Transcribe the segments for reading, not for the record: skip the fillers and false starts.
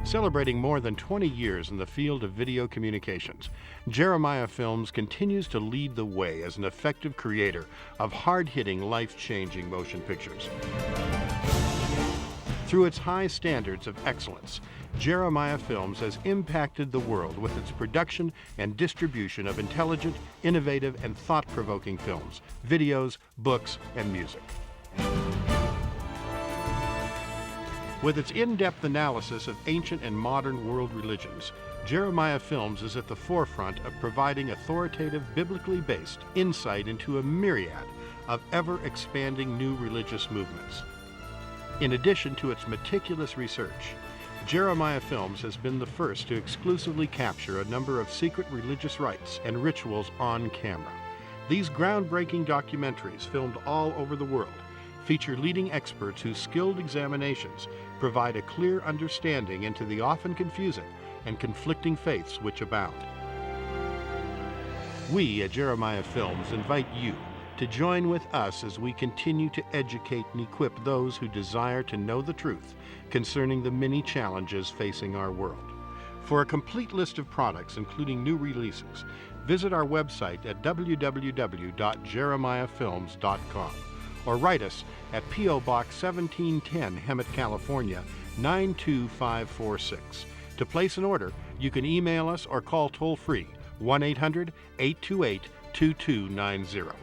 Celebrating more than 20 years in the field of video communications, Jeremiah Films continues to lead the way as an effective creator of hard-hitting, life-changing motion pictures. Through its high standards of excellence, Jeremiah Films has impacted the world with its production and distribution of intelligent, innovative, and thought-provoking films, videos, books, and music. With its in-depth analysis of ancient and modern world religions, Jeremiah Films is at the forefront of providing authoritative, biblically based insight into a myriad of ever-expanding new religious movements. In addition to its meticulous research, Jeremiah Films has been the first to exclusively capture a number of secret religious rites and rituals on camera. These groundbreaking documentaries, filmed all over the world, feature leading experts whose skilled examinations provide a clear understanding into the often confusing and conflicting faiths which abound. We at Jeremiah Films invite you to join with us as we continue to educate and equip those who desire to know the truth concerning the many challenges facing our world. For a complete list of products, including new releases, visit our website at www.jeremiahfilms.com or write us at P.O. Box 1710, Hemet, California, 92546. To place an order, you can email us or call toll-free 1-800-828-2290.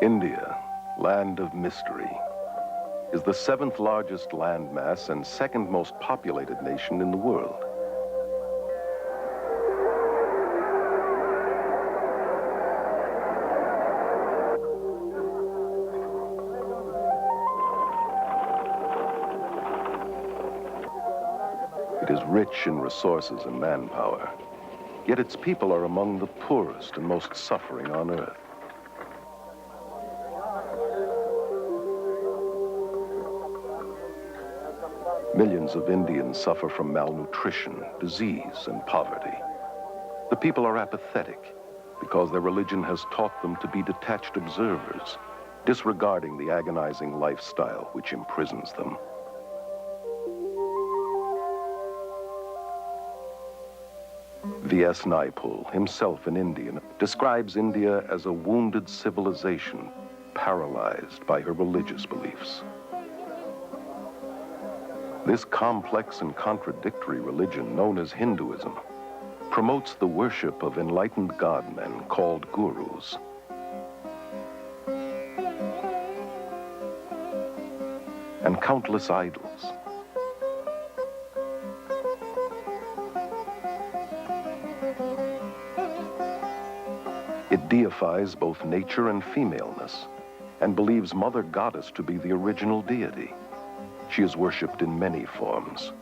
India, land of mystery, is the 7th largest landmass and 2nd most populated nation in the world. It is rich in resources and manpower, yet its people are among the poorest and most suffering on earth. Millions of Indians suffer from malnutrition, disease, and poverty. The people are apathetic because their religion has taught them to be detached observers, disregarding the agonizing lifestyle which imprisons them. V.S. Naipaul, himself an Indian, describes India as a wounded civilization paralyzed by her religious beliefs. This complex and contradictory religion, known as Hinduism, promotes the worship of enlightened godmen called gurus. And countless idols. It deifies both nature and femaleness, and believes Mother Goddess to be the original deity. She is worshipped in many forms,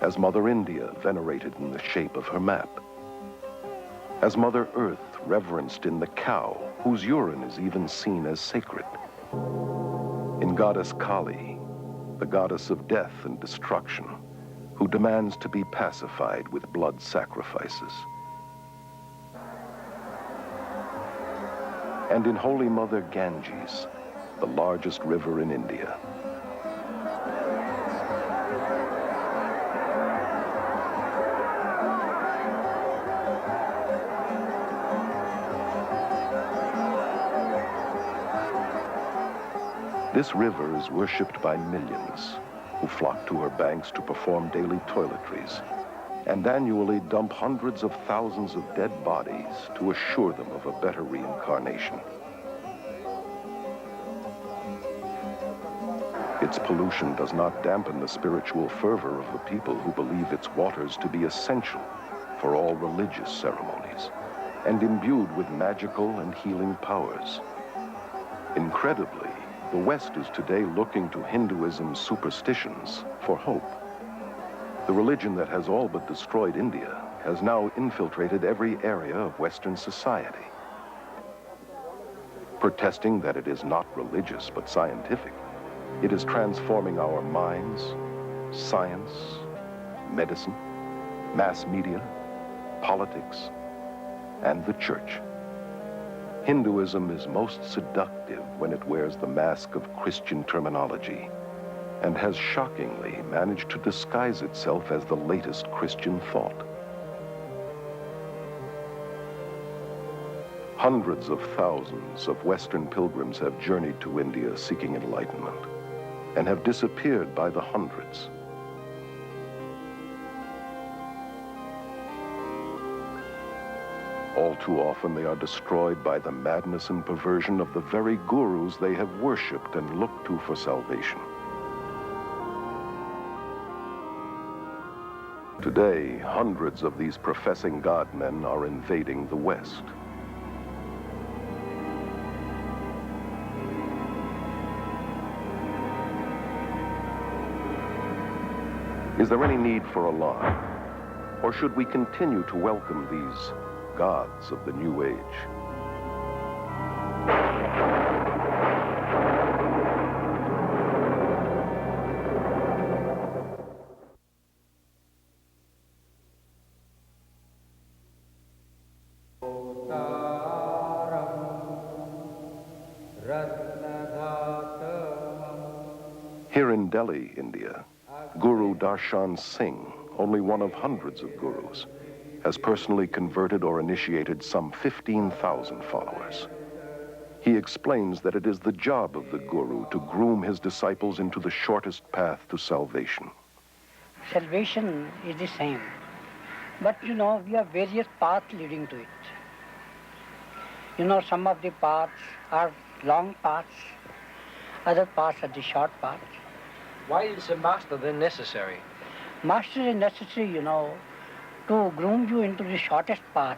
as Mother India, venerated in the shape of her map, as Mother Earth, reverenced in the cow, whose urine is even seen as sacred, in Goddess Kali, the goddess of death and destruction, who demands to be pacified with blood sacrifices, and in Holy Mother Ganges, the largest river in India. This river is worshipped by millions who flock to her banks to perform daily toiletries and annually dump hundreds of thousands of dead bodies to assure them of a better reincarnation. Its pollution does not dampen the spiritual fervor of the people who believe its waters to be essential for all religious ceremonies and imbued with magical and healing powers. Incredibly, the West is today looking to Hinduism's superstitions for hope. The religion that has all but destroyed India has now infiltrated every area of Western society. Protesting that it is not religious but scientific, it is transforming our minds, science, medicine, mass media, politics, and the church. Hinduism is most seductive when it wears the mask of Christian terminology and has shockingly managed to disguise itself as the latest Christian thought. Hundreds of thousands of Western pilgrims have journeyed to India seeking enlightenment and have disappeared by the hundreds. All too often they are destroyed by the madness and perversion of the very gurus they have worshipped and looked to for salvation. Today, hundreds of these professing God-men are invading the West. Is there any need for alarm? Or should we continue to welcome these gods of the New Age? Here in Delhi, India, Guru Darshan Singh, only one of hundreds of gurus, has personally converted or initiated some 15,000 followers. He explains that it is the job of the guru to groom his disciples into the shortest path to salvation. Salvation is the same, but we have various paths leading to it. Some of the paths are long paths, other paths are the short paths. Why is a master then necessary? Master is necessary, to groom you into the shortest path.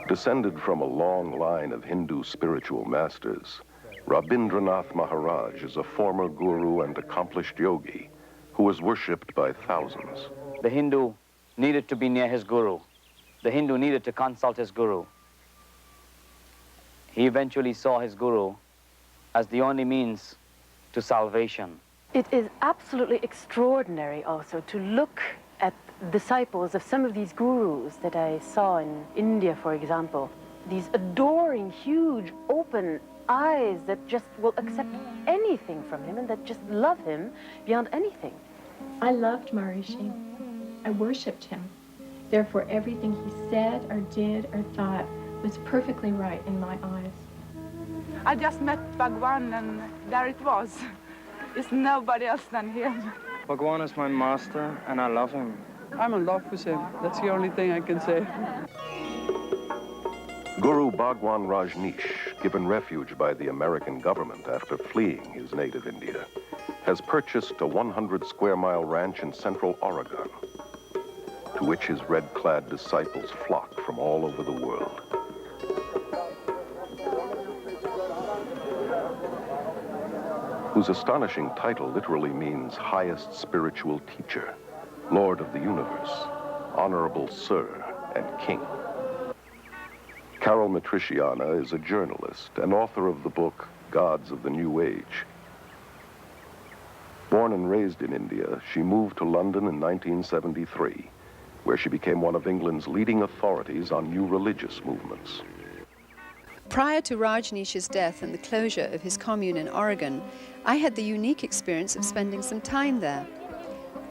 Descended from a long line of Hindu spiritual masters, Rabindranath Maharaj is a former guru and accomplished yogi who was worshipped by thousands. The Hindu needed to be near his guru. The Hindu needed to consult his guru. He eventually saw his guru as the only means to salvation. It is absolutely extraordinary also to look at disciples of some of these gurus that I saw in India, for example. These adoring, huge, open eyes that just will accept anything from him and that just love him beyond anything. I loved Maharishi. I worshipped him. Therefore, everything he said or did or thought was perfectly right in my eyes. I just met Bhagwan and there it was. It's nobody else than him. Bhagwan is my master and I love him. I'm in love with him. That's the only thing I can say. Guru Bhagwan Rajneesh, given refuge by the American government after fleeing his native India, has purchased a 100-square-mile ranch in central Oregon, to which his red-clad disciples flock from all over the world. Whose astonishing title literally means highest spiritual teacher, Lord of the universe, Honorable Sir, and King. Carol Matriciana is a journalist and author of the book Gods of the New Age. Born and raised in India, she moved to London in 1973, where she became one of England's leading authorities on new religious movements. Prior to Rajneesh's death and the closure of his commune in Oregon, I had the unique experience of spending some time there.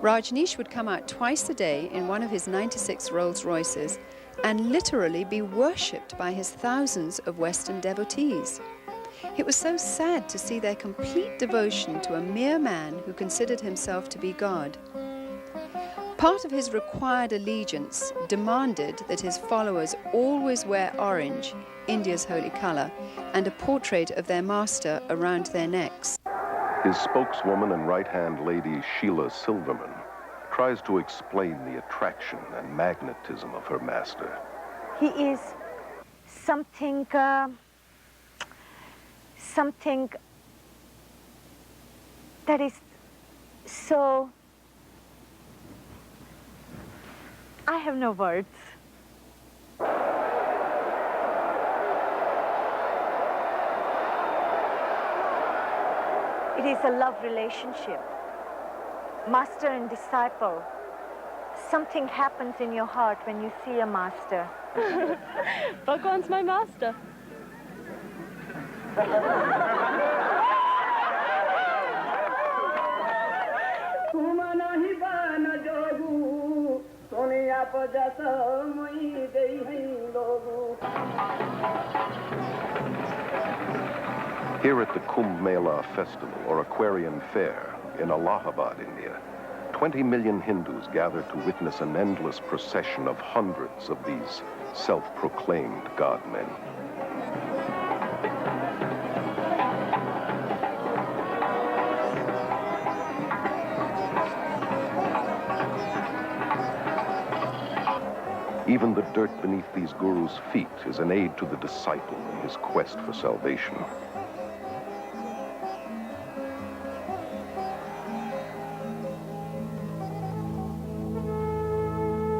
Rajneesh would come out twice a day in one of his 96 Rolls Royces and literally be worshipped by his thousands of Western devotees. It was so sad to see their complete devotion to a mere man who considered himself to be God. Part of his required allegiance demanded that his followers always wear orange, India's holy color, and a portrait of their master around their necks. His spokeswoman and right-hand lady, Sheila Silverman, tries to explain the attraction and magnetism of her master. He is something that is so... I have no words. It is a love relationship, master and disciple. Something happens in your heart when you see a master. Bhagwan's my master. Here at the Kumbh Mela Festival, or Aquarian Fair, in Allahabad, India, 20 million Hindus gather to witness an endless procession of hundreds of these self-proclaimed God-men. Even the dirt beneath these gurus' feet is an aid to the disciple in his quest for salvation.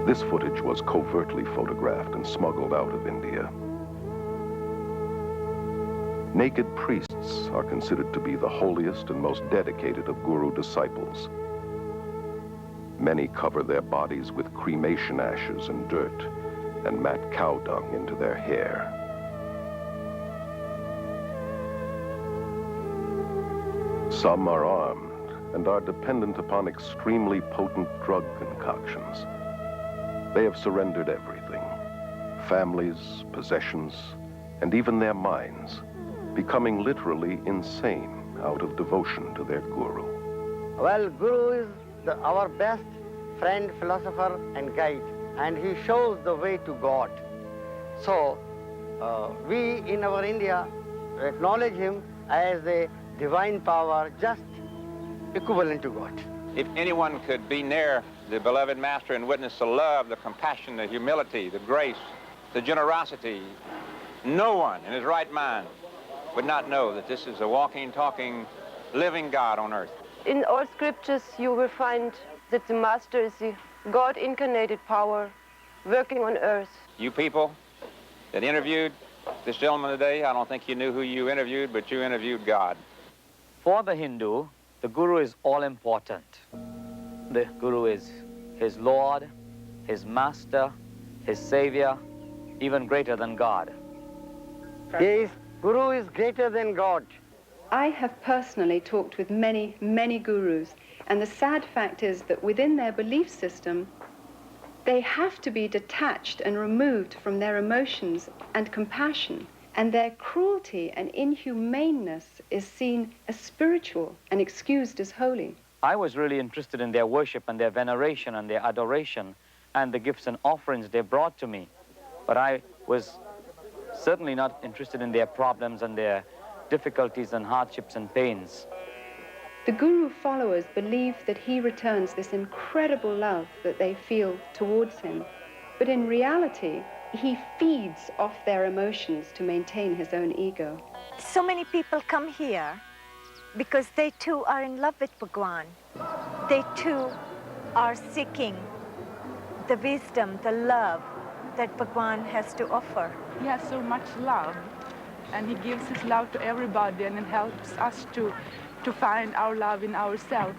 This footage was covertly photographed and smuggled out of India. Naked priests are considered to be the holiest and most dedicated of guru disciples. Many cover their bodies with cremation ashes and dirt and mat cow dung into their hair. Some are armed and are dependent upon extremely potent drug concoctions. They have surrendered everything, families, possessions, and even their minds, becoming literally insane out of devotion to their guru. Well, Guru is our best friend, philosopher, and guide, and he shows the way to God. So, we in our India acknowledge him as a divine power, just equivalent to God. If anyone could be near the beloved Master and witness the love, the compassion, the humility, the grace, the generosity, no one in his right mind would not know that this is a walking, talking, living God on earth. In all scriptures, you will find that the Master is the God-incarnated power working on earth. You people that interviewed this gentleman today, I don't think you knew who you interviewed, but you interviewed God. For the Hindu, the Guru is all-important. The Guru is his Lord, his Master, his Savior, even greater than God. Yes, Guru is greater than God. I have personally talked with many, many gurus, and the sad fact is that within their belief system, they have to be detached and removed from their emotions and compassion, and their cruelty and inhumaneness is seen as spiritual and excused as holy. I was really interested in their worship and their veneration and their adoration and the gifts and offerings they brought to me. But I was certainly not interested in their problems and their difficulties and hardships and pains. The Guru followers believe that he returns this incredible love that they feel towards him. But in reality, he feeds off their emotions to maintain his own ego. So many people come here because they too are in love with Bhagwan. They too are seeking the wisdom, the love that Bhagwan has to offer. He has so much love, and he gives his love to everybody, and it helps us to find our love in ourselves.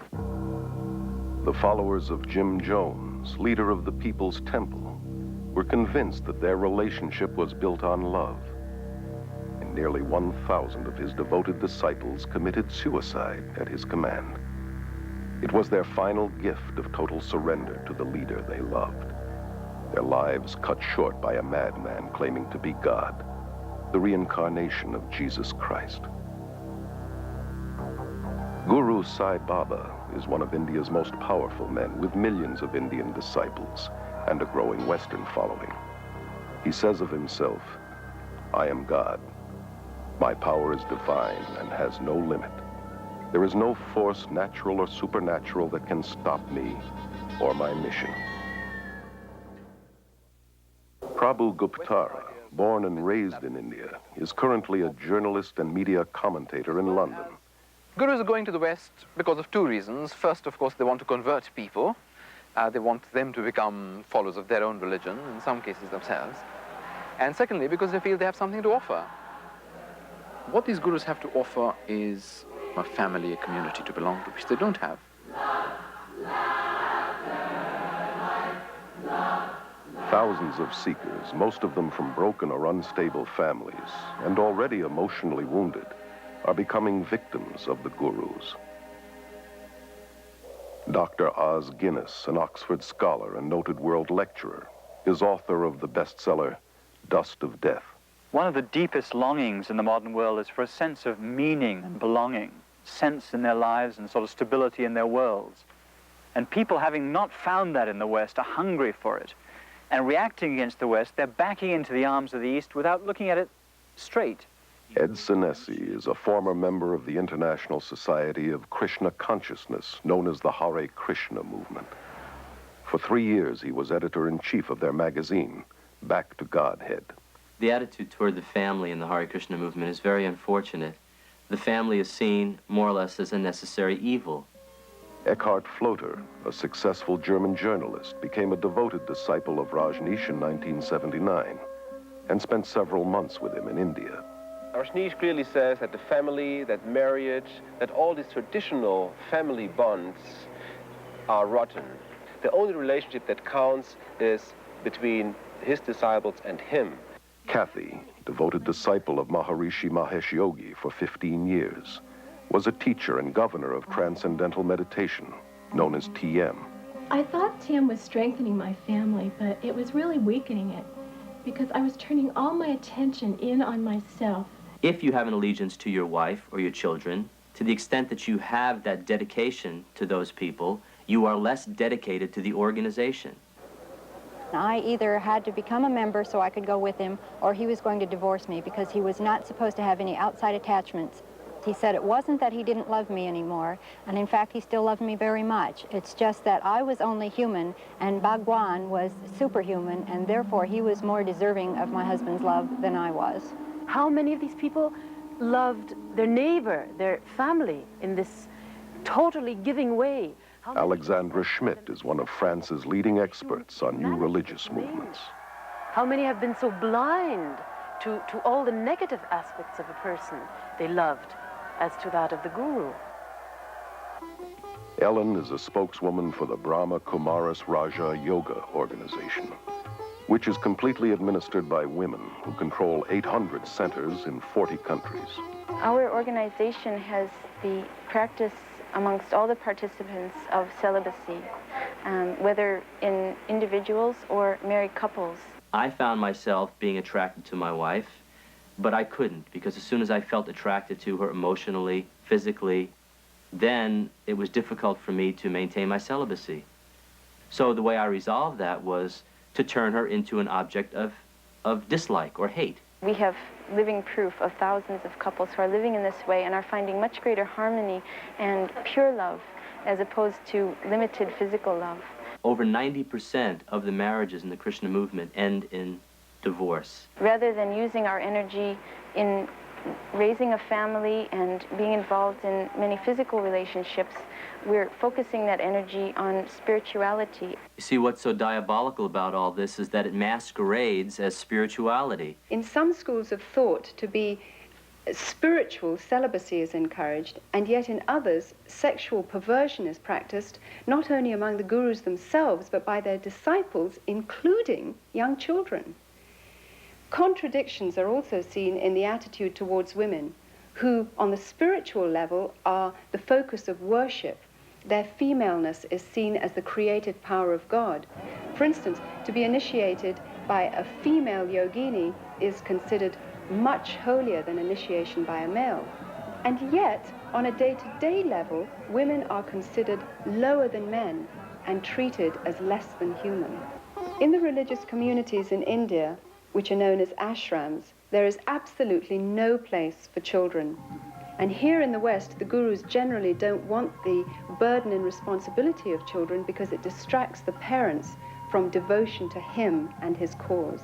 The followers of Jim Jones, leader of the People's Temple, were convinced that their relationship was built on love. And nearly 1,000 of his devoted disciples committed suicide at his command. It was their final gift of total surrender to the leader they loved. Their lives cut short by a madman claiming to be God, the reincarnation of Jesus Christ. Guru Sai Baba is one of India's most powerful men, with millions of Indian disciples and a growing Western following. He says of himself, "I am God. My power is divine and has no limit. There is no force, natural or supernatural, that can stop me or my mission." Prabhu Guptara, born and raised in India, is currently a journalist and media commentator in London. Gurus are going to the West because of two reasons. First, of course, they want to convert people. They want them to become followers of their own religion, in some cases themselves. And secondly, because they feel they have something to offer. What these gurus have to offer is a family, a community to belong to, which they don't have. Thousands of seekers, most of them from broken or unstable families, and already emotionally wounded, are becoming victims of the gurus. Dr. Os Guinness, an Oxford scholar and noted world lecturer, is author of the bestseller, Dust of Death. One of the deepest longings in the modern world is for a sense of meaning and belonging, sense in their lives and sort of stability in their worlds. And people, having not found that in the West, are hungry for it. And reacting against the West, they're backing into the arms of the East without looking at it straight. Ed Senesi is a former member of the International Society of Krishna Consciousness, known as the Hare Krishna movement. For 3 years, he was editor-in-chief of their magazine, Back to Godhead. The attitude toward the family in the Hare Krishna movement is very unfortunate. The family is seen more or less as a necessary evil. Eckhart Floater, a successful German journalist, became a devoted disciple of Rajneesh in 1979 and spent several months with him in India. Rajneesh clearly says that the family, that marriage, that all these traditional family bonds are rotten. The only relationship that counts is between his disciples and him. Kathy, devoted disciple of Maharishi Mahesh Yogi for 15 years, was a teacher and governor of Transcendental Meditation, known as TM. I thought Tim was strengthening my family, but it was really weakening it because I was turning all my attention in on myself. If you have an allegiance to your wife or your children, to the extent that you have that dedication to those people, you are less dedicated to the organization. I either had to become a member so I could go with him, or he was going to divorce me because he was not supposed to have any outside attachments. He said it wasn't that he didn't love me anymore, and in fact he still loved me very much. It's just that I was only human and Bhagwan was superhuman, and therefore he was more deserving of my husband's love than I was. How many of these people loved their neighbor, their family, in this totally giving way? Alexandra Schmidt is one of France's leading experts on new religious movements. How many have been so blind to all the negative aspects of a person they loved as to that of the guru? Ellen is a spokeswoman for the Brahma Kumaris Raja Yoga organization, which is completely administered by women who control 800 centers in 40 countries. Our organization has the practice amongst all the participants of celibacy, whether in individuals or married couples. I found myself being attracted to my wife, but I couldn't, because as soon as I felt attracted to her emotionally, physically, then it was difficult for me to maintain my celibacy. So the way I resolved that was to turn her into an object of dislike or hate. We have living proof of thousands of couples who are living in this way and are finding much greater harmony and pure love as opposed to limited physical love. Over 90% of the marriages in the Krishna movement end in divorce. Rather than using our energy in raising a family and being involved in many physical relationships, we're focusing that energy on spirituality. You see, what's so diabolical about all this is that it masquerades as spirituality. In some schools of thought, to be spiritual, celibacy is encouraged, and yet in others, sexual perversion is practiced, not only among the gurus themselves, but by their disciples, including young children. Contradictions are also seen in the attitude towards women, who, on the spiritual level, are the focus of worship. Their femaleness is seen as the creative power of God. For instance, to be initiated by a female yogini is considered much holier than initiation by a male. And yet, on a day-to-day level, women are considered lower than men and treated as less than human. In the religious communities in India, which are known as ashrams, there is absolutely no place for children. And here in the West, the gurus generally don't want the burden and responsibility of children because it distracts the parents from devotion to him and his cause.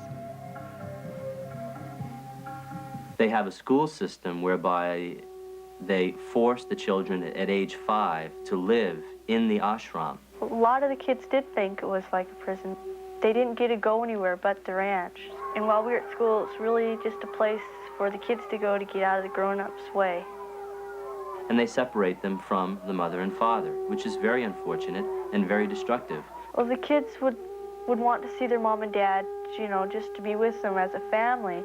They have a school system whereby they force the children at age 5 to live in the ashram. A lot of the kids did think it was like a prison. They didn't get to go anywhere but the ranch. And while we were at school, it's really just a place for the kids to go to get out of the grown-ups' way. And they separate them from the mother and father, which is very unfortunate and very destructive. Well, the kids would want to see their mom and dad, you know, just to be with them as a family.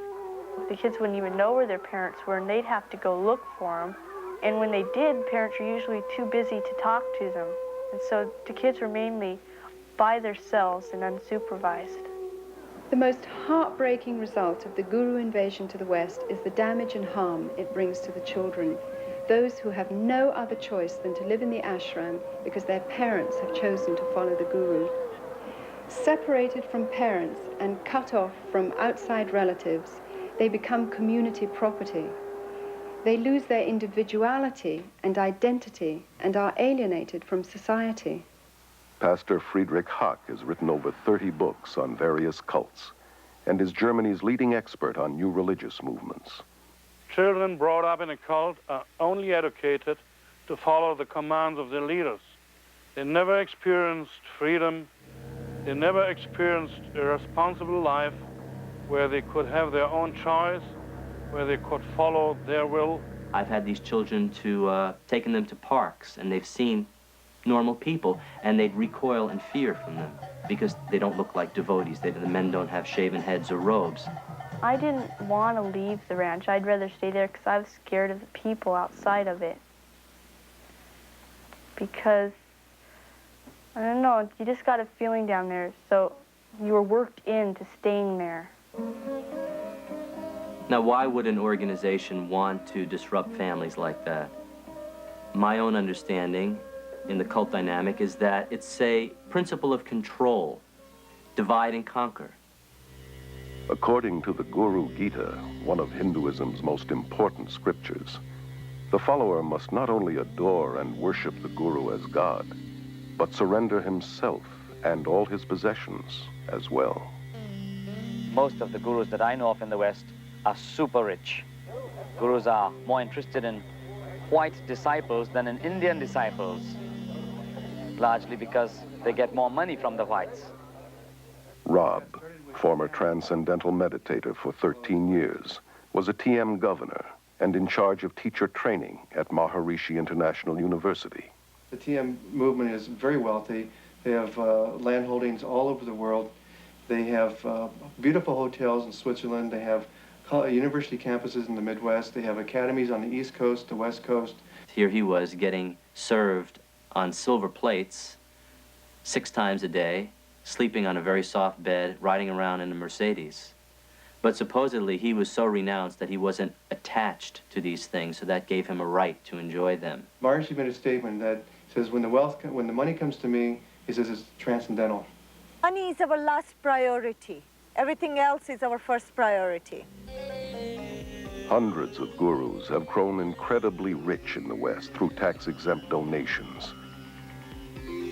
The kids wouldn't even know where their parents were, and they'd have to go look for them. And when they did, parents were usually too busy to talk to them. And so the kids were mainly by themselves and unsupervised. The most heartbreaking result of the Guru invasion to the West is the damage and harm it brings to the children, those who have no other choice than to live in the ashram because their parents have chosen to follow the Guru. Separated from parents and cut off from outside relatives, they become community property. They lose their individuality and identity and are alienated from society. Pastor Friedrich Hack has written over 30 books on various cults and is Germany's leading expert on new religious movements. Children brought up in a cult are only educated to follow the commands of their leaders. They never experienced freedom. They never experienced a responsible life where they could have their own choice, where they could follow their will. I've had these children taken them to parks, and they've seen normal people, and they'd recoil in fear from them because they don't look like devotees. The men don't have shaven heads or robes. I didn't want to leave the ranch. I'd rather stay there because I was scared of the people outside of it. Because, I don't know, you just got a feeling down there, so you were worked into staying there. Now, why would an organization want to disrupt families like that? My own understanding in the cult dynamic is that it's a principle of control, divide and conquer. According to the Guru Gita, one of Hinduism's most important scriptures, the follower must not only adore and worship the Guru as God, but surrender himself and all his possessions as well. Most of the gurus that I know of in the West are super rich. Gurus are more interested in white disciples than in Indian disciples, largely because they get more money from the whites. Rob, former transcendental meditator for 13 years, was a TM governor and in charge of teacher training at Maharishi International University. The TM movement is very wealthy. They have land holdings all over the world. They have beautiful hotels in Switzerland. They have university campuses in the Midwest. They have academies on the East Coast, the West Coast. Here he was getting served on silver plates 6 times a day, sleeping on a very soft bed, riding around in a Mercedes. But supposedly he was so renounced that he wasn't attached to these things, so that gave him a right to enjoy them. Maharishi made a statement that says, when the money comes to me, he says it's transcendental. Money is our last priority. Everything else is our first priority. Hundreds of gurus have grown incredibly rich in the West through tax-exempt donations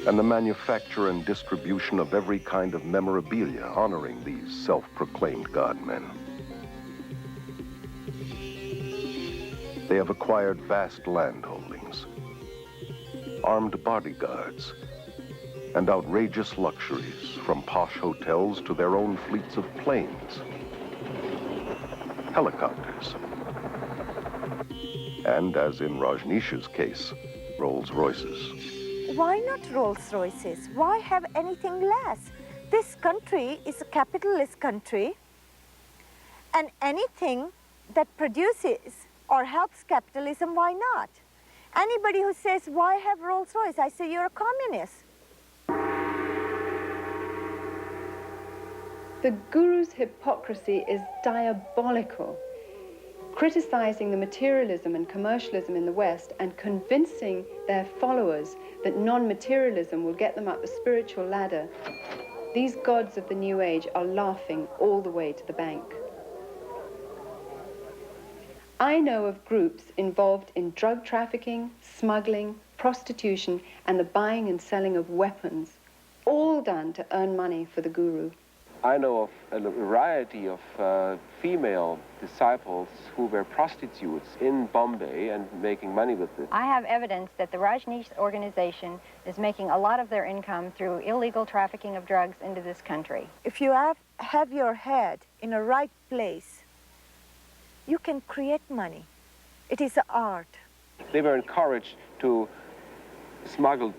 and the manufacture and distribution of every kind of memorabilia honoring these self-proclaimed God-men. They have acquired vast land holdings, armed bodyguards, and outrageous luxuries, from posh hotels to their own fleets of planes, helicopters, and, as in Rajneesh's case, Rolls-Royces. Why not Rolls-Royces? Why have anything less? This country is a capitalist country, and anything that produces or helps capitalism, why not? Anybody who says, why have Rolls-Royce? I say, you're a communist. The Guru's hypocrisy is diabolical, criticizing the materialism and commercialism in the West and convincing their followers that non-materialism will get them up the spiritual ladder. These gods of the New Age are laughing all the way to the bank. I know of groups involved in drug trafficking, smuggling, prostitution, and the buying and selling of weapons, all done to earn money for the Guru. I know of a variety of female disciples who were prostitutes in Bombay and making money with it. I have evidence that the Rajneesh organization is making a lot of their income through illegal trafficking of drugs into this country. If you have your head in a right place, you can create money. It is an art. They were encouraged to smuggle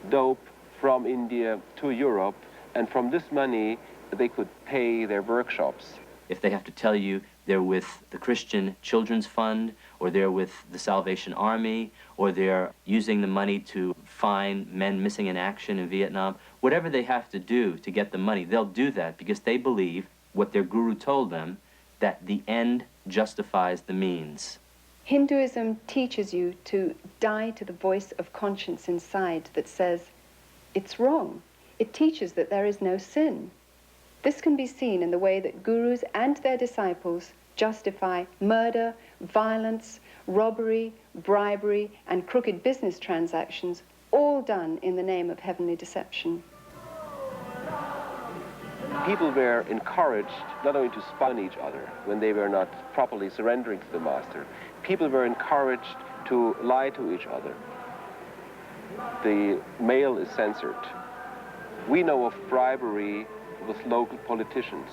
dope from India to Europe, and from this money they could pay their workshops. If they have to tell you they're with the Christian Children's Fund, or they're with the Salvation Army, or they're using the money to find men missing in action in Vietnam, whatever they have to do to get the money, they'll do that because they believe what their guru told them, that the end justifies the means. Hinduism teaches you to die to the voice of conscience inside that says, it's wrong. It teaches that there is no sin. This can be seen in the way that gurus and their disciples justify murder, violence, robbery, bribery, and crooked business transactions, all done in the name of heavenly deception. People were encouraged not only to spy on each other when they were not properly surrendering to the master. People were encouraged to lie to each other. The mail is censored. We know of bribery with local politicians.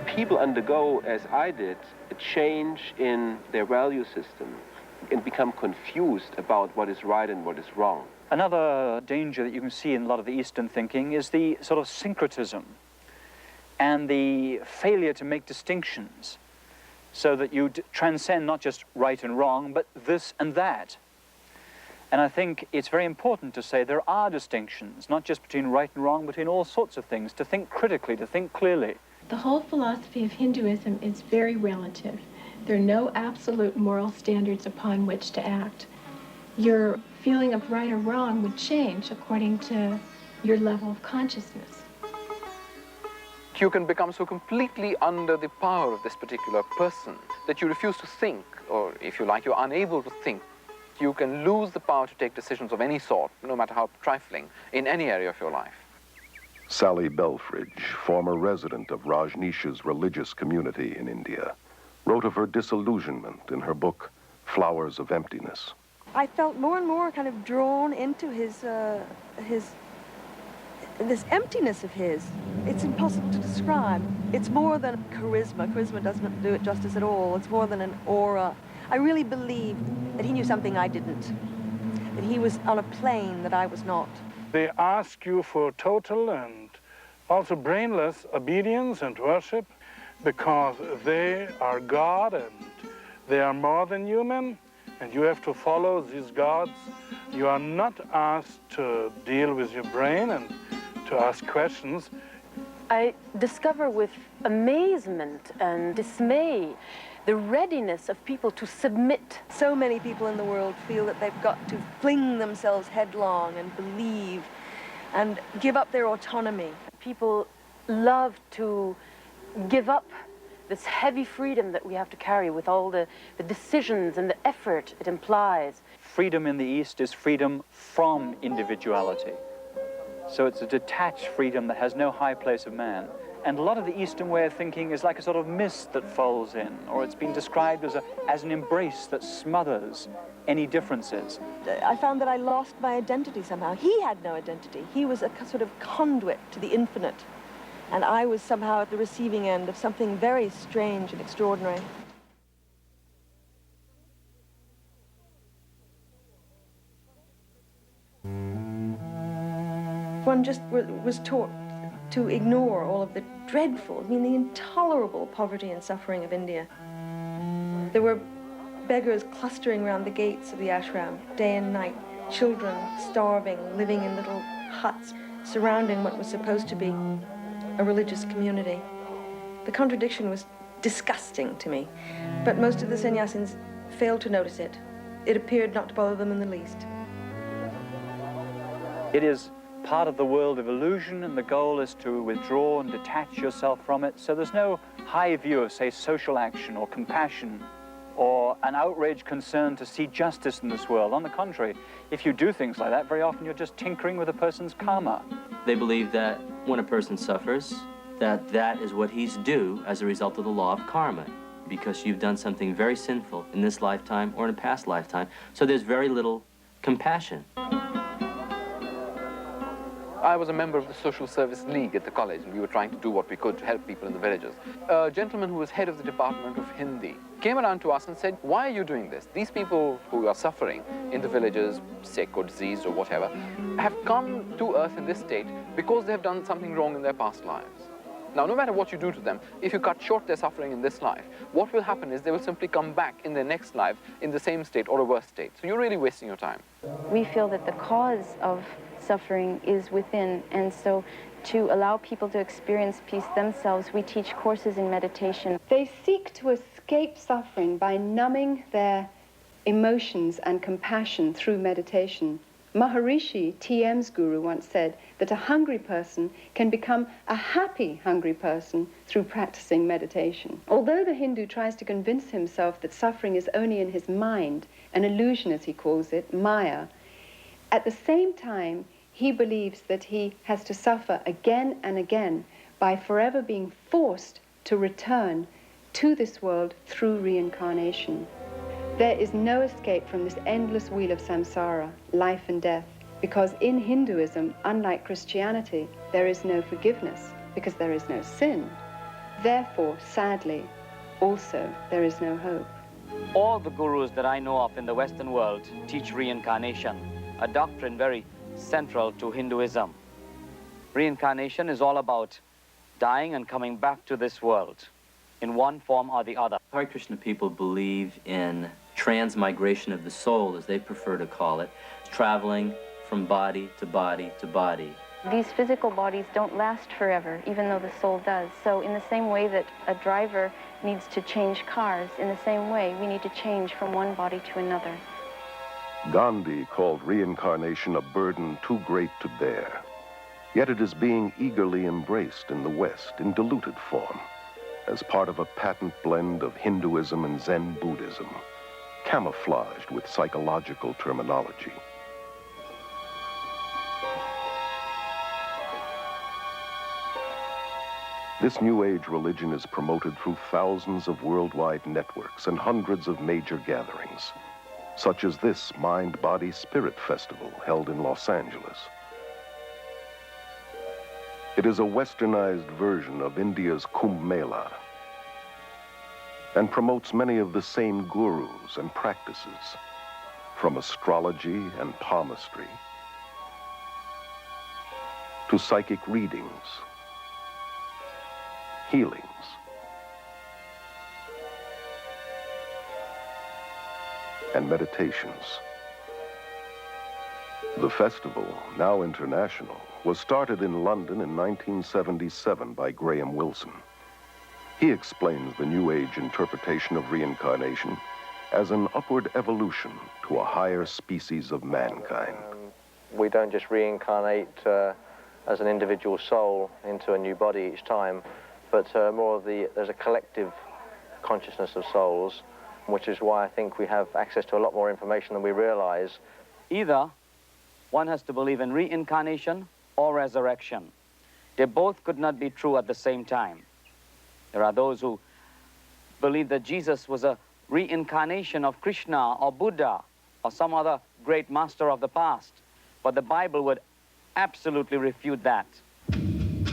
People undergo, as I did, a change in their value system and become confused about what is right and what is wrong. Another danger that you can see in a lot of the Eastern thinking is the sort of syncretism and the failure to make distinctions so that you transcend not just right and wrong, but this and that. And I think it's very important to say there are distinctions, not just between right and wrong, between all sorts of things, to think critically, to think clearly. The whole philosophy of Hinduism is very relative. There are no absolute moral standards upon which to act. Your feeling of right or wrong would change according to your level of consciousness. You can become so completely under the power of this particular person that you refuse to think, or if you like, you're unable to think. You can lose the power to take decisions of any sort, no matter how trifling, in any area of your life. Sally Belfridge, former resident of Rajneesh's religious community in India, wrote of her disillusionment in her book, Flowers of Emptiness. I felt more and more kind of drawn into this emptiness of his. It's impossible to describe. It's more than charisma. Charisma doesn't do it justice at all. It's more than an aura. I really believed that he knew something I didn't, that he was on a plane that I was not. They ask you for total and also brainless obedience and worship because they are God and they are more than human, and you have to follow these gods. You are not asked to deal with your brain and to ask questions. I discover with amazement and dismay the readiness of people to submit. So many people in the world feel that they've got to fling themselves headlong and believe and give up their autonomy. People love to give up this heavy freedom that we have to carry with all the decisions and the effort it implies. Freedom in the East is freedom from individuality. So it's a detached freedom that has no high place of man. And a lot of the Eastern way of thinking is like a sort of mist that falls in, or it's been described as an embrace that smothers any differences. I found that I lost my identity somehow. He had no identity. He was a sort of conduit to the infinite. And I was somehow at the receiving end of something very strange and extraordinary. One just was taught to ignore all of the dreadful, the intolerable poverty and suffering of India. There were beggars clustering around the gates of the ashram, day and night, children starving, living in little huts, surrounding what was supposed to be a religious community. The contradiction was disgusting to me, but most of the sannyasins failed to notice it. It appeared not to bother them in the least. It is part of the world of illusion, and the goal is to withdraw and detach yourself from it. So there's no high view of, say, social action or compassion or an outraged concern to see justice in this world. On the contrary, if you do things like that, very often you're just tinkering with a person's karma. They believe that when a person suffers, that is what he's due as a result of the law of karma, because you've done something very sinful in this lifetime or in a past lifetime. So there's very little compassion. I was a member of the Social Service League at the college, and we were trying to do what we could to help people in the villages. A gentleman who was head of the Department of Hindi came around to us and said, why are you doing this? These people who are suffering in the villages, sick or diseased or whatever, have come to earth in this state because they have done something wrong in their past lives. Now, no matter what you do to them, if you cut short their suffering in this life, what will happen is they will simply come back in their next life in the same state or a worse state. So you're really wasting your time. We feel that the cause of suffering is within, and so to allow people to experience peace themselves, we teach courses in meditation. They seek to escape suffering by numbing their emotions and compassion through meditation. Maharishi, TM's guru, once said that a hungry person can become a happy hungry person through practicing meditation. Although the Hindu tries to convince himself that suffering is only in his mind, an illusion as he calls it, Maya, at the same time, he believes that he has to suffer again and again by forever being forced to return to this world through reincarnation. There is no escape from this endless wheel of samsara, life and death, because in Hinduism, unlike Christianity, there is no forgiveness, because there is no sin. Therefore, sadly, also, there is no hope. All the gurus that I know of in the Western world teach reincarnation, a doctrine very central to Hinduism. Reincarnation is all about dying and coming back to this world in one form or the other. Hare Krishna people believe in transmigration of the soul, as they prefer to call it, traveling from body to body to body. These physical bodies don't last forever, even though the soul does. So in the same way that a driver needs to change cars, in the same way we need to change from one body to another. Gandhi called reincarnation a burden too great to bear. Yet it is being eagerly embraced in the West in diluted form, as part of a patent blend of Hinduism and Zen Buddhism, camouflaged with psychological terminology. This New Age religion is promoted through thousands of worldwide networks and hundreds of major gatherings, such as this Mind, Body, Spirit Festival held in Los Angeles. It is a westernized version of India's Kumbh Mela and promotes many of the same gurus and practices, from astrology and palmistry to psychic readings, healings, and meditations. The festival, now international, was started in London in 1977 by Graham Wilson. He explains the New Age interpretation of reincarnation as an upward evolution to a higher species of mankind. We don't just reincarnate as an individual soul into a new body each time, but there's a collective consciousness of souls, which is why I think we have access to a lot more information than we realize. Either one has to believe in reincarnation or resurrection. They both could not be true at the same time. There are those who believe that Jesus was a reincarnation of Krishna or Buddha or some other great master of the past, but the Bible would absolutely refute that.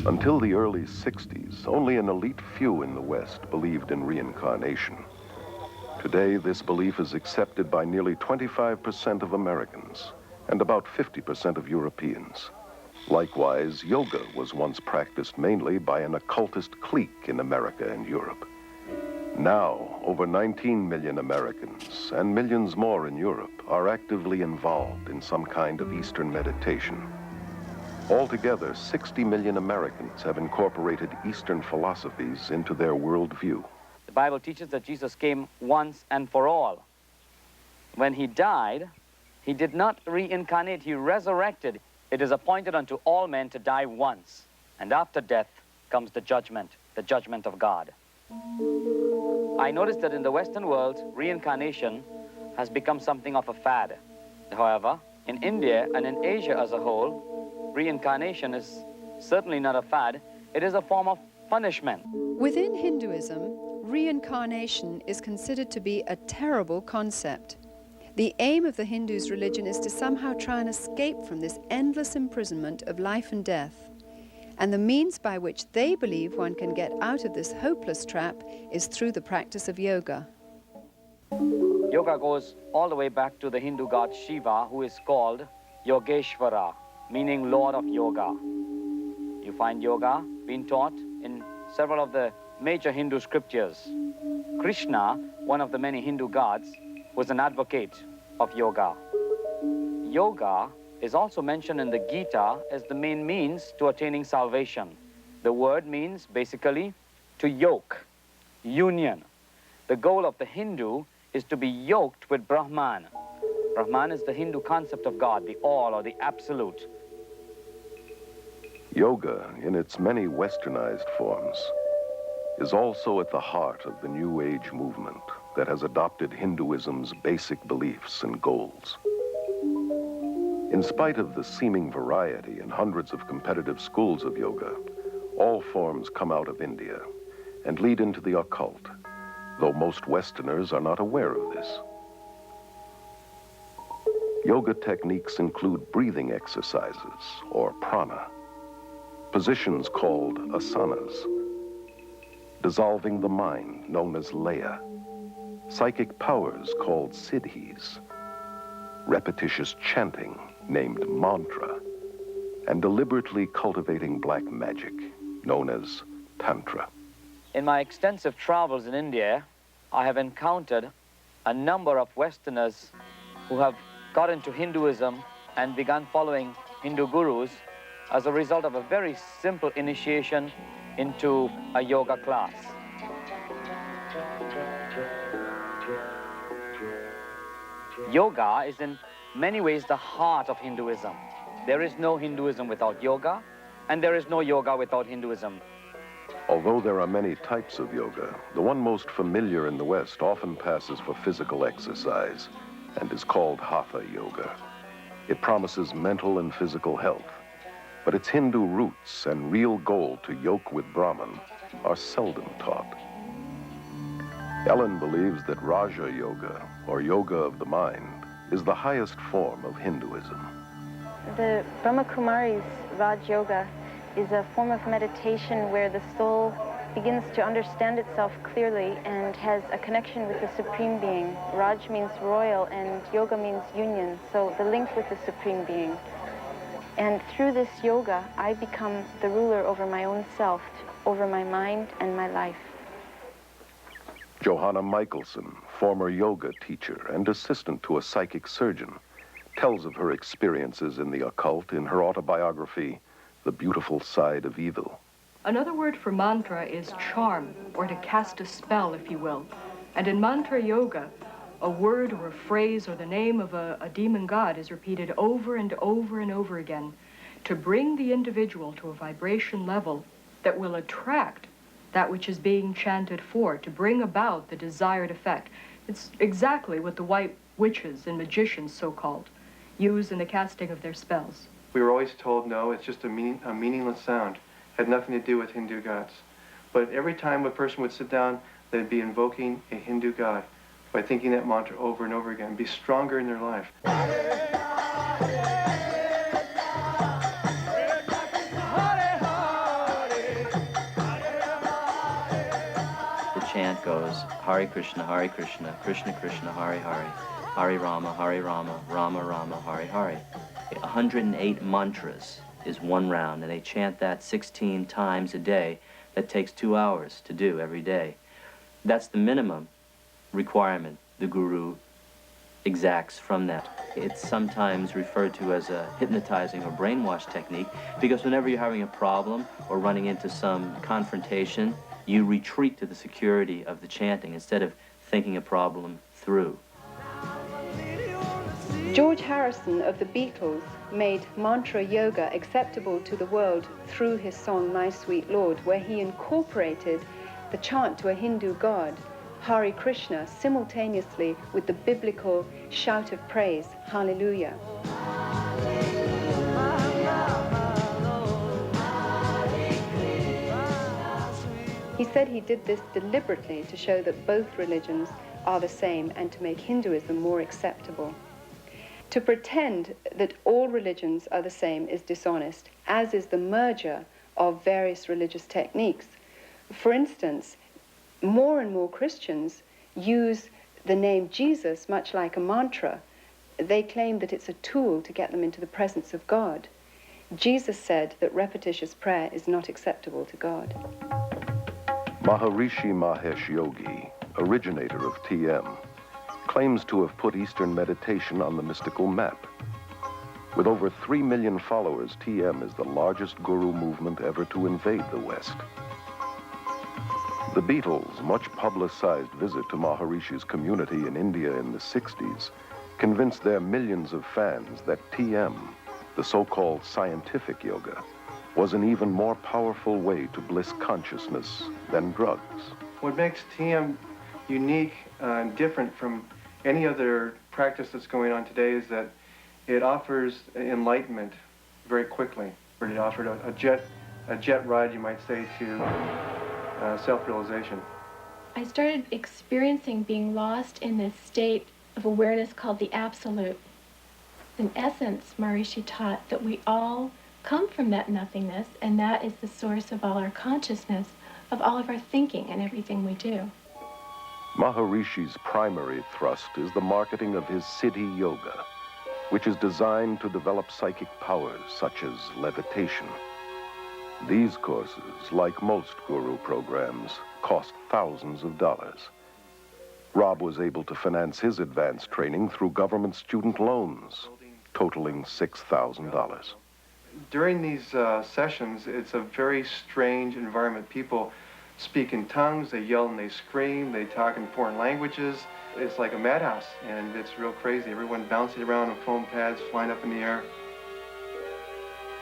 Until the early 60s, only an elite few in the West believed in reincarnation. Today, this belief is accepted by nearly 25% of Americans and about 50% of Europeans. Likewise, yoga was once practiced mainly by an occultist clique in America and Europe. Now, over 19 million Americans and millions more in Europe are actively involved in some kind of Eastern meditation. Altogether, 60 million Americans have incorporated Eastern philosophies into their worldview. The Bible teaches that Jesus came once and for all. When he died, he did not reincarnate, he resurrected. It is appointed unto all men to die once, and after death comes the judgment of God. I noticed that in the Western world, reincarnation has become something of a fad. However, in India and in Asia as a whole, reincarnation is certainly not a fad. It is a form of punishment. Within Hinduism, reincarnation is considered to be a terrible concept. The aim of the Hindus' religion is to somehow try and escape from this endless imprisonment of life and death. And the means by which they believe one can get out of this hopeless trap is through the practice of yoga. Yoga goes all the way back to the Hindu god Shiva, who is called Yogeshwara, meaning Lord of Yoga. You find yoga being taught in several of the major Hindu scriptures. Krishna, one of the many Hindu gods, was an advocate of yoga. Yoga is also mentioned in the Gita as the main means to attaining salvation. The word means basically to yoke, union. The goal of the Hindu is to be yoked with Brahman. Brahman is the Hindu concept of God, the all or the absolute. Yoga, in its many westernized forms, is also at the heart of the New Age movement that has adopted Hinduism's basic beliefs and goals. In spite of the seeming variety and hundreds of competitive schools of yoga, all forms come out of India and lead into the occult, though most Westerners are not aware of this. Yoga techniques include breathing exercises, or prana, positions called asanas, dissolving the mind, known as laya, psychic powers called siddhis, repetitious chanting, named mantra, and deliberately cultivating black magic, known as tantra. In my extensive travels in India, I have encountered a number of Westerners who have got into Hinduism and begun following Hindu gurus as a result of a very simple initiation into a yoga class. Yoga is in many ways the heart of Hinduism. There is no Hinduism without yoga, and there is no yoga without Hinduism. Although there are many types of yoga, the one most familiar in the West often passes for physical exercise and is called hatha yoga. It promises mental and physical health, but its Hindu roots and real goal to yoke with Brahman are seldom taught. Ellen believes that Raja Yoga, or yoga of the mind, is the highest form of Hinduism. The Brahma Kumari's Raj Yoga is a form of meditation where the soul begins to understand itself clearly and has a connection with the Supreme Being. Raj means royal and yoga means union, so the link with the Supreme Being. And through this yoga, I become the ruler over my own self, over my mind and my life. Johanna Michelson, former yoga teacher and assistant to a psychic surgeon, tells of her experiences in the occult in her autobiography, The Beautiful Side of Evil. Another word for mantra is charm, or to cast a spell, if you will. And in mantra yoga, a word or a phrase or the name of a demon god is repeated over and over and over again to bring the individual to a vibration level that will attract that which is being chanted for, to bring about the desired effect. It's exactly what the white witches and magicians, so-called, use in the casting of their spells. We were always told, no, it's just a meaningless sound. Had nothing to do with Hindu gods. But every time a person would sit down, they'd be invoking a Hindu god by thinking that mantra over and over again, be stronger in their life. The chant goes, Hare Krishna, Krishna Krishna, Hare Hare, Hare Rama, Rama Rama, Hare Hare. 108 mantras is one round, and they chant that 16 times a day. That takes 2 hours to do every day. That's the minimum requirement the guru exacts from that. It's sometimes referred to as a hypnotizing or brainwash technique, because whenever you're having a problem or running into some confrontation, you retreat to the security of the chanting instead of thinking a problem through. George Harrison of the Beatles made mantra yoga acceptable to the world through his song My Sweet Lord, where he incorporated the chant to a Hindu god, Hare Krishna, simultaneously with the biblical shout of praise, Hallelujah. He said he did this deliberately to show that both religions are the same and to make Hinduism more acceptable. To pretend that all religions are the same is dishonest, as is the merger of various religious techniques. For instance, more and more Christians use the name Jesus much like a mantra. They claim that it's a tool to get them into the presence of God. Jesus said that repetitious prayer is not acceptable to God. Maharishi Mahesh Yogi, originator of TM, claims to have put Eastern meditation on the mystical map. With over 3 million followers, TM is the largest guru movement ever to invade the West. The Beatles' much publicized visit to Maharishi's community in India in the 60s convinced their millions of fans that TM, the so-called scientific yoga, was an even more powerful way to bliss consciousness than drugs. What makes TM unique and different from any other practice that's going on today is that it offers enlightenment very quickly. It offered a jet ride, you might say, to self-realization. I started experiencing being lost in this state of awareness called the absolute. In essence, Maharishi taught that we all come from that nothingness, and that is the source of all our consciousness, of all of our thinking and everything we do. Maharishi's primary thrust is the marketing of his Siddhi Yoga, which is designed to develop psychic powers such as levitation. These courses, like most guru programs, cost thousands of dollars. Rob was able to finance his advanced training through government student loans, totaling $6,000. During these sessions, it's a very strange environment. People speak in tongues, they yell and they scream, they talk in foreign languages. It's like a madhouse, and it's real crazy. Everyone bouncing around on foam pads, flying up in the air.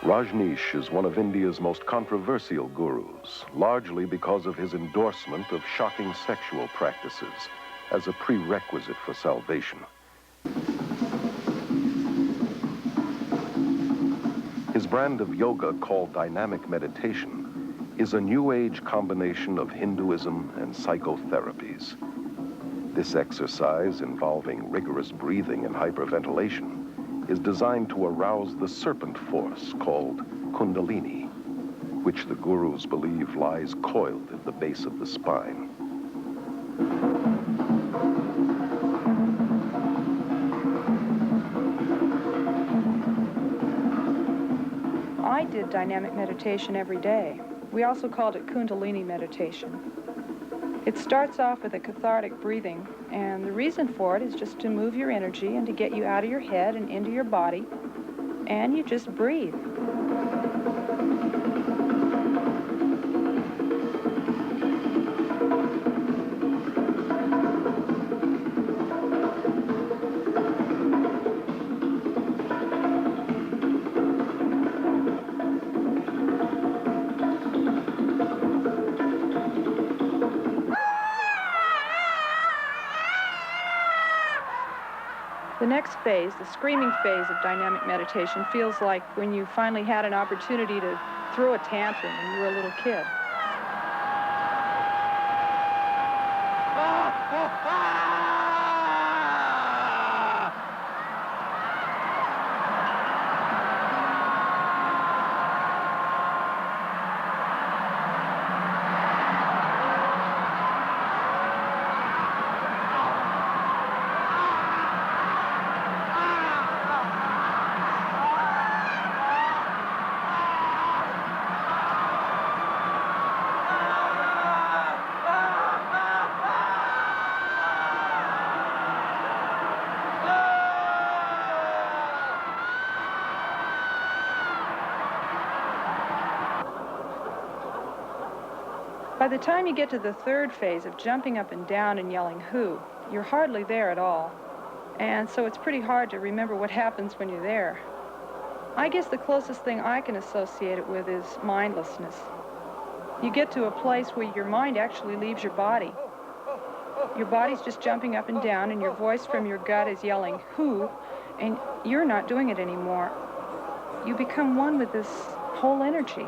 Rajneesh is one of India's most controversial gurus, largely because of his endorsement of shocking sexual practices as a prerequisite for salvation. His brand of yoga, called dynamic meditation, is a New Age combination of Hinduism and psychotherapies. This exercise, involving rigorous breathing and hyperventilation, is designed to arouse the serpent force called Kundalini, which the gurus believe lies coiled at the base of the spine. I did dynamic meditation every day. We also called it Kundalini meditation. It starts off with a cathartic breathing, and the reason for it is just to move your energy and to get you out of your head and into your body, and you just breathe. The next phase, the screaming phase of dynamic meditation, feels like when you finally had an opportunity to throw a tantrum when you were a little kid. By the time you get to the third phase of jumping up and down and yelling "who," you're hardly there at all. And so it's pretty hard to remember what happens when you're there. I guess the closest thing I can associate it with is mindlessness. You get to a place where your mind actually leaves your body. Your body's just jumping up and down, and your voice from your gut is yelling "who," and you're not doing it anymore. You become one with this whole energy.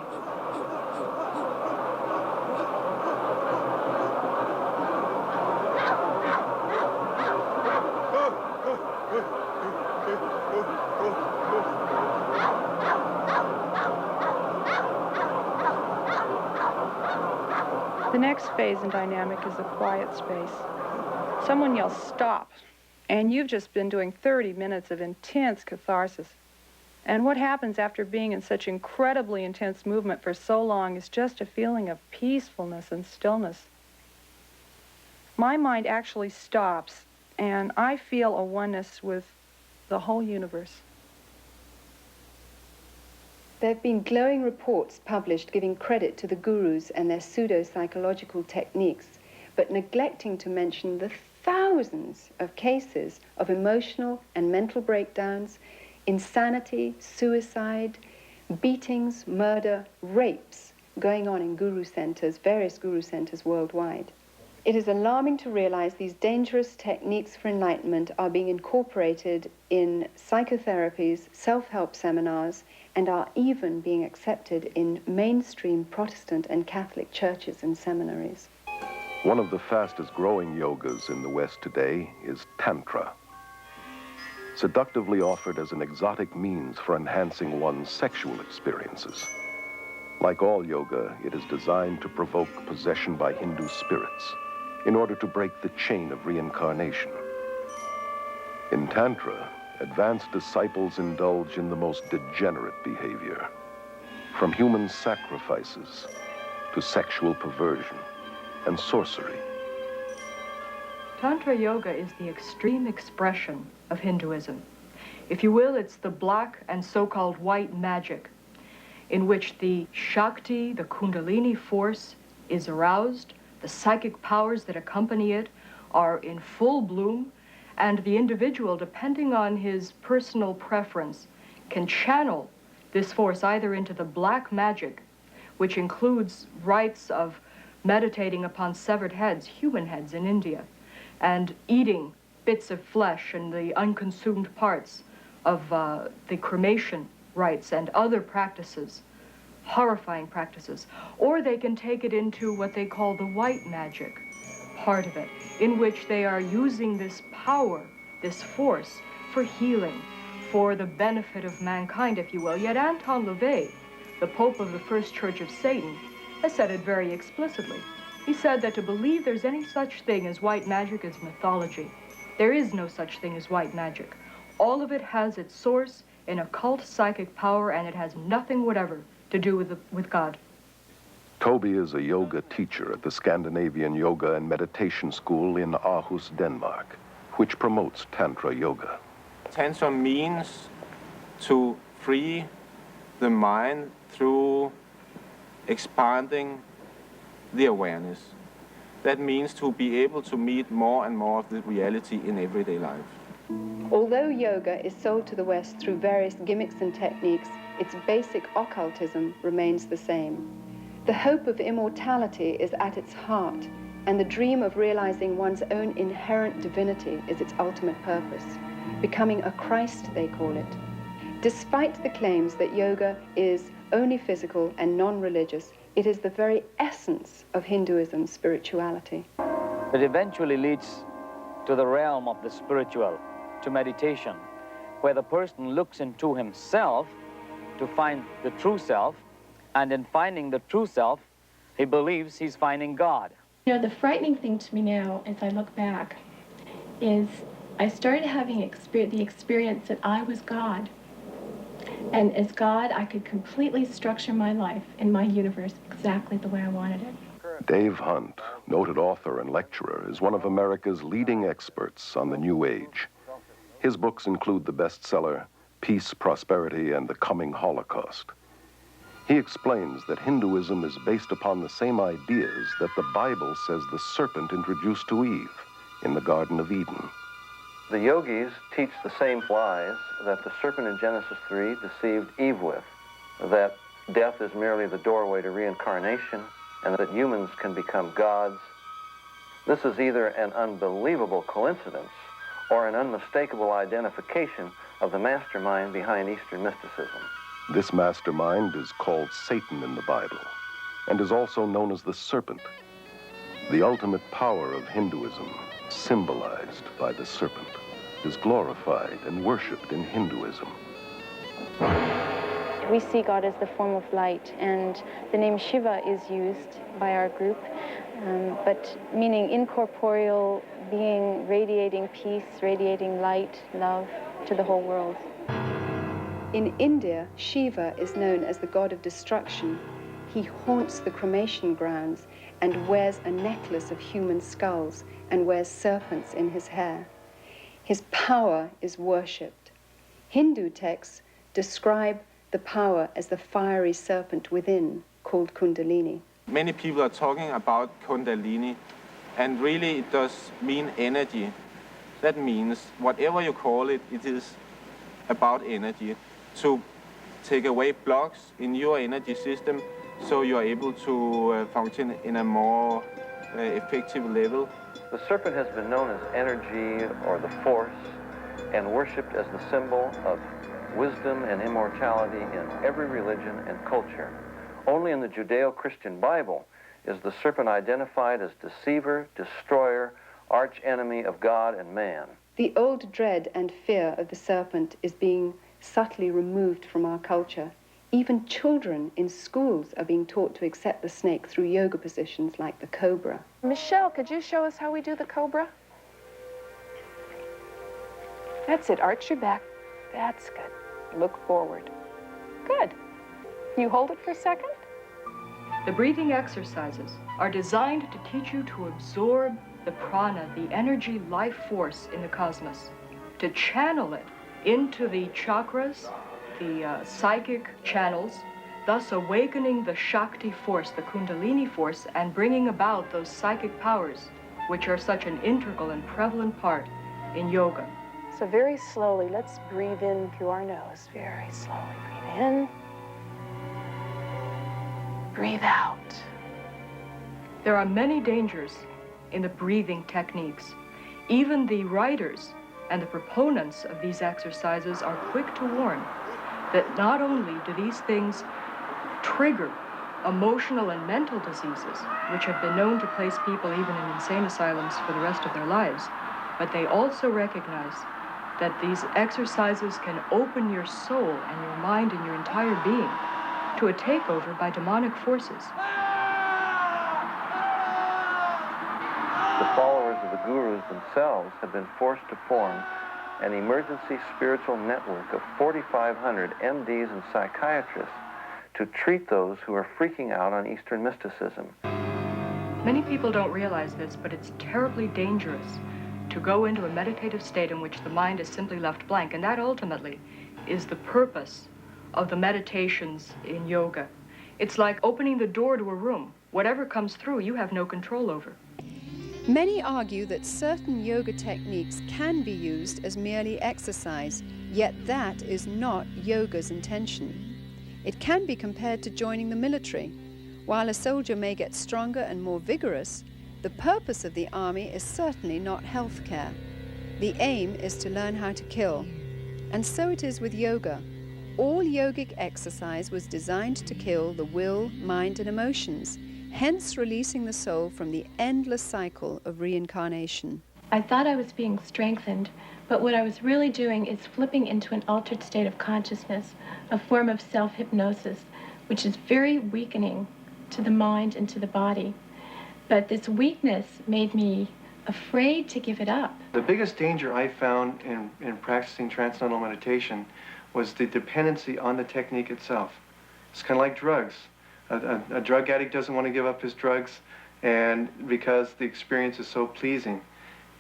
The next phase in dynamic is the quiet space. Someone yells, "Stop," and you've just been doing 30 minutes of intense catharsis. And what happens after being in such incredibly intense movement for so long is just a feeling of peacefulness and stillness. My mind actually stops, and I feel a oneness with the whole universe. There have been glowing reports published giving credit to the gurus and their pseudo-psychological techniques, but neglecting to mention the thousands of cases of emotional and mental breakdowns, insanity, suicide, beatings, murder, rapes going on in guru centers, various guru centers worldwide. It is alarming to realize these dangerous techniques for enlightenment are being incorporated in psychotherapies, self-help seminars, and are even being accepted in mainstream Protestant and Catholic churches and seminaries. One of the fastest growing yogas in the West today is Tantra. Seductively offered as an exotic means for enhancing one's sexual experiences. Like all yoga, it is designed to provoke possession by Hindu spirits in order to break the chain of reincarnation. In Tantra, advanced disciples indulge in the most degenerate behavior, from human sacrifices to sexual perversion and sorcery. Tantra Yoga is the extreme expression of Hinduism. If you will, it's the black and so-called white magic in which the Shakti, the Kundalini force, is aroused, the psychic powers that accompany it are in full bloom, and the individual, depending on his personal preference, can channel this force either into the black magic, which includes rites of meditating upon severed heads, human heads in India, and eating bits of flesh and the unconsumed parts of the cremation rites and other practices, horrifying practices. Or they can take it into what they call the white magic part of it, in which they are using this power, this force, for healing, for the benefit of mankind, if you will. Yet Anton LaVey, the Pope of the First Church of Satan, has said it very explicitly. He said that to believe there's any such thing as white magic is mythology. There is no such thing as white magic. All of it has its source in occult psychic power, and it has nothing whatever to do with God. Toby is a yoga teacher at the Scandinavian Yoga and Meditation School in Aarhus, Denmark, which promotes Tantra Yoga. Tantra means to free the mind through expanding the awareness. That means to be able to meet more and more of the reality in everyday life. Although yoga is sold to the West through various gimmicks and techniques, its basic occultism remains the same. The hope of immortality is at its heart, and the dream of realizing one's own inherent divinity is its ultimate purpose. Becoming a Christ, they call it. Despite the claims that yoga is only physical and non-religious, it is the very essence of Hinduism's spirituality. It eventually leads to the realm of the spiritual, to meditation, where the person looks into himself to find the true self, and in finding the true self, he believes he's finding God. You know, the frightening thing to me now, as I look back, is I started having the experience that I was God. And as God, I could completely structure my life and my universe exactly the way I wanted it. Dave Hunt, noted author and lecturer, is one of America's leading experts on the New Age. His books include the bestseller, Peace, Prosperity, and the Coming Holocaust. He explains that Hinduism is based upon the same ideas that the Bible says the serpent introduced to Eve in the Garden of Eden. The yogis teach the same lies that the serpent in Genesis 3 deceived Eve with, that death is merely the doorway to reincarnation, and that humans can become gods. This is either an unbelievable coincidence or an unmistakable identification of the mastermind behind Eastern mysticism. This mastermind is called Satan in the Bible and is also known as the serpent, the ultimate power of Hinduism, symbolized by the serpent, is glorified and worshipped in Hinduism. We see God as the form of light, and the name Shiva is used by our group, but meaning incorporeal being, radiating peace, radiating light, love to the whole world. In India, Shiva is known as the god of destruction. He haunts the cremation grounds and wears a necklace of human skulls and wears serpents in his hair. His power is worshipped. Hindu texts describe the power as the fiery serpent within, called Kundalini. Many people are talking about Kundalini, and really it does mean energy. That means whatever you call it, it is about energy. To take away blocks in your energy system so you are able to function in a more effective level. The serpent has been known as energy or the force and worshipped as the symbol of wisdom and immortality in every religion and culture. Only in the Judeo-Christian Bible is the serpent identified as deceiver, destroyer, arch-enemy of God and man. The old dread and fear of the serpent is being subtly removed from our culture. Even children in schools are being taught to accept the snake through yoga positions like the cobra. Michelle, could you show us how we do the cobra? That's it. Arch your back. That's good. Look forward. Good. You hold it for a second. The breathing exercises are designed to teach you to absorb the prana, the energy life force in the cosmos, to channel it into the chakras, the psychic channels, thus awakening the Shakti force, the Kundalini force, and bringing about those psychic powers, which are such an integral and prevalent part in yoga. So very slowly, let's breathe in through our nose. Very slowly. Breathe in. Breathe out. There are many dangers in the breathing techniques. Even the writers and the proponents of these exercises are quick to warn that not only do these things trigger emotional and mental diseases, which have been known to place people even in insane asylums for the rest of their lives, but they also recognize that these exercises can open your soul and your mind and your entire being to a takeover by demonic forces. The followers of the gurus themselves have been forced to form an emergency spiritual network of 4,500 MDs and psychiatrists to treat those who are freaking out on Eastern mysticism. Many people don't realize this, but it's terribly dangerous to go into a meditative state in which the mind is simply left blank, and that ultimately is the purpose of the meditations in yoga. It's like opening the door to a room. Whatever comes through, you have no control over. Many argue that certain yoga techniques can be used as merely exercise, yet that is not yoga's intention. It can be compared to joining the military. While a soldier may get stronger and more vigorous, the purpose of the army is certainly not health care. The aim is to learn how to kill. And so it is with yoga. All yogic exercise was designed to kill the will, mind, and emotions, hence releasing the soul from the endless cycle of reincarnation. I thought I was being strengthened, but what I was really doing is flipping into an altered state of consciousness, a form of self-hypnosis, which is very weakening to the mind and to the body. But this weakness made me afraid to give it up. The biggest danger I found in practicing transcendental meditation was the dependency on the technique itself. It's kind of like drugs. A drug addict doesn't want to give up his drugs, and because the experience is so pleasing,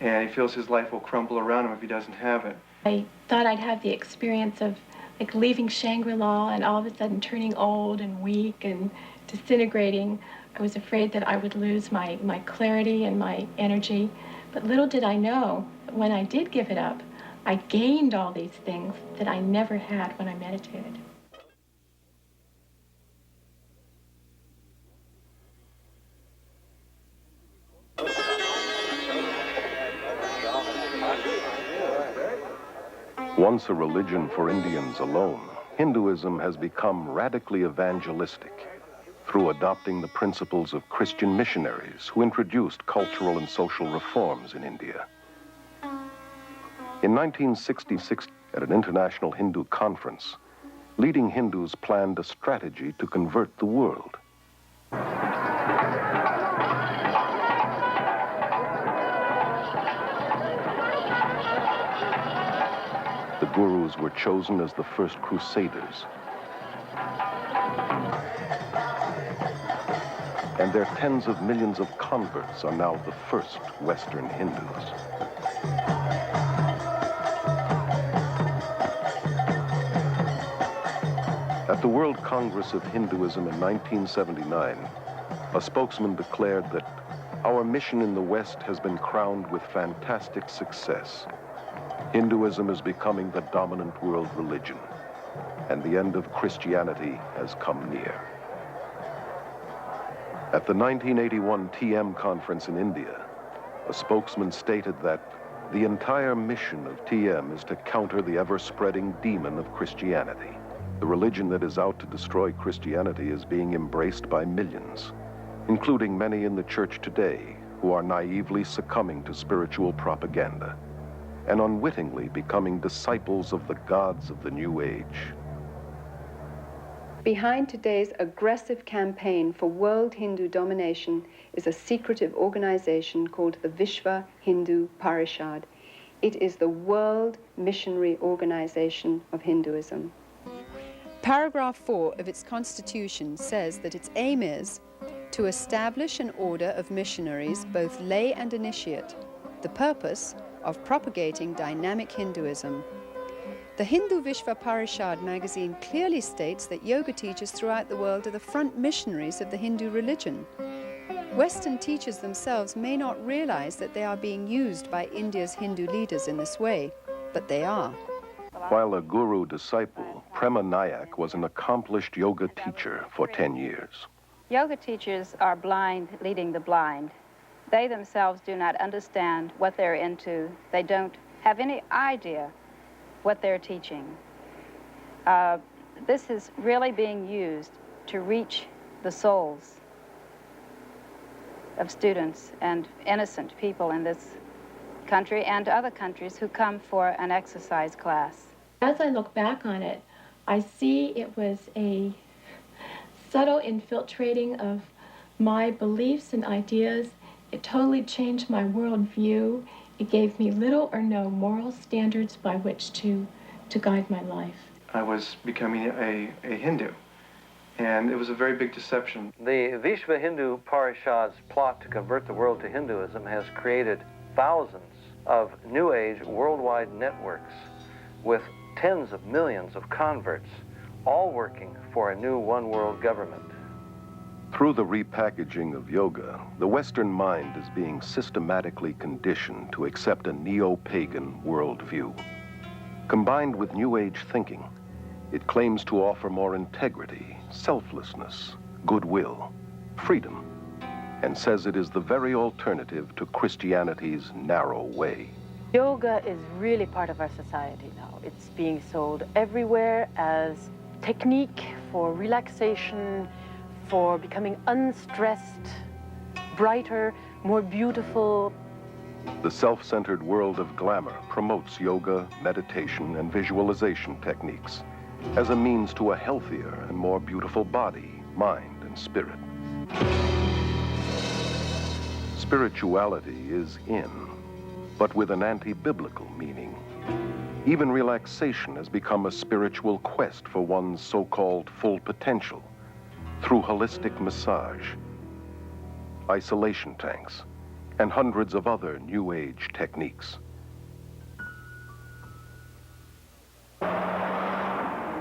and he feels his life will crumble around him if he doesn't have it. I thought I'd have the experience of like leaving Shangri-La and all of a sudden turning old and weak and disintegrating. I was afraid that I would lose my clarity and my energy. But little did I know, when I did give it up, I gained all these things that I never had when I meditated. Once a religion for Indians alone, Hinduism has become radically evangelistic through adopting the principles of Christian missionaries who introduced cultural and social reforms in India. In 1966, at an international Hindu conference, Leading Hindus planned a strategy to convert the world. The gurus were chosen as the first crusaders. And their tens of millions of converts are now the first Western Hindus. At the World Congress of Hinduism in 1979, a spokesman declared that our mission in the West has been crowned with fantastic success. Hinduism is becoming the dominant world religion, and the end of Christianity has come near. At the 1981 TM conference in India, a spokesman stated that the entire mission of TM is to counter the ever-spreading demon of Christianity. The religion that is out to destroy Christianity is being embraced by millions, including many in the church today who are naively succumbing to spiritual propaganda and unwittingly becoming disciples of the gods of the New Age. Behind today's aggressive campaign for world Hindu domination is a secretive organization called the Vishva Hindu Parishad. It is the world missionary organization of Hinduism. Paragraph 4 of its constitution says that its aim is to establish an order of missionaries, both lay and initiate, the purpose of propagating dynamic Hinduism. The Hindu Vishva Parishad magazine clearly states that yoga teachers throughout the world are the front missionaries of the Hindu religion. Western teachers themselves may not realize that they are being used by India's Hindu leaders in this way, but they are. While a guru disciple, Prema Nayak was an accomplished yoga teacher for 10 years. Yoga teachers are blind leading the blind. They themselves do not understand what they're into. They don't have any idea what they're teaching. This is really being used to reach the souls of students and innocent people in this country and other countries who come for an exercise class. As I look back on it, I see it was a subtle infiltrating of my beliefs and ideas. It totally changed my worldview. It gave me little or no moral standards by which to guide my life. I was becoming a Hindu, and it was a very big deception. The Vishva Hindu Parishad's plot to convert the world to Hinduism has created thousands of New Age worldwide networks with tens of millions of converts, all working for a new one-world government. Through the repackaging of yoga, the Western mind is being systematically conditioned to accept a neo-pagan worldview. Combined with New Age thinking, it claims to offer more integrity, selflessness, goodwill, freedom, and says it is the very alternative to Christianity's narrow way. Yoga is really part of our society now. It's being sold everywhere as technique for relaxation, for becoming unstressed, brighter, more beautiful. The self-centered world of glamour promotes yoga, meditation, and visualization techniques as a means to a healthier and more beautiful body, mind, and spirit. Spirituality is in, but with an anti-biblical meaning. Even relaxation has become a spiritual quest for one's so-called full potential through holistic massage, isolation tanks, and hundreds of other New Age techniques.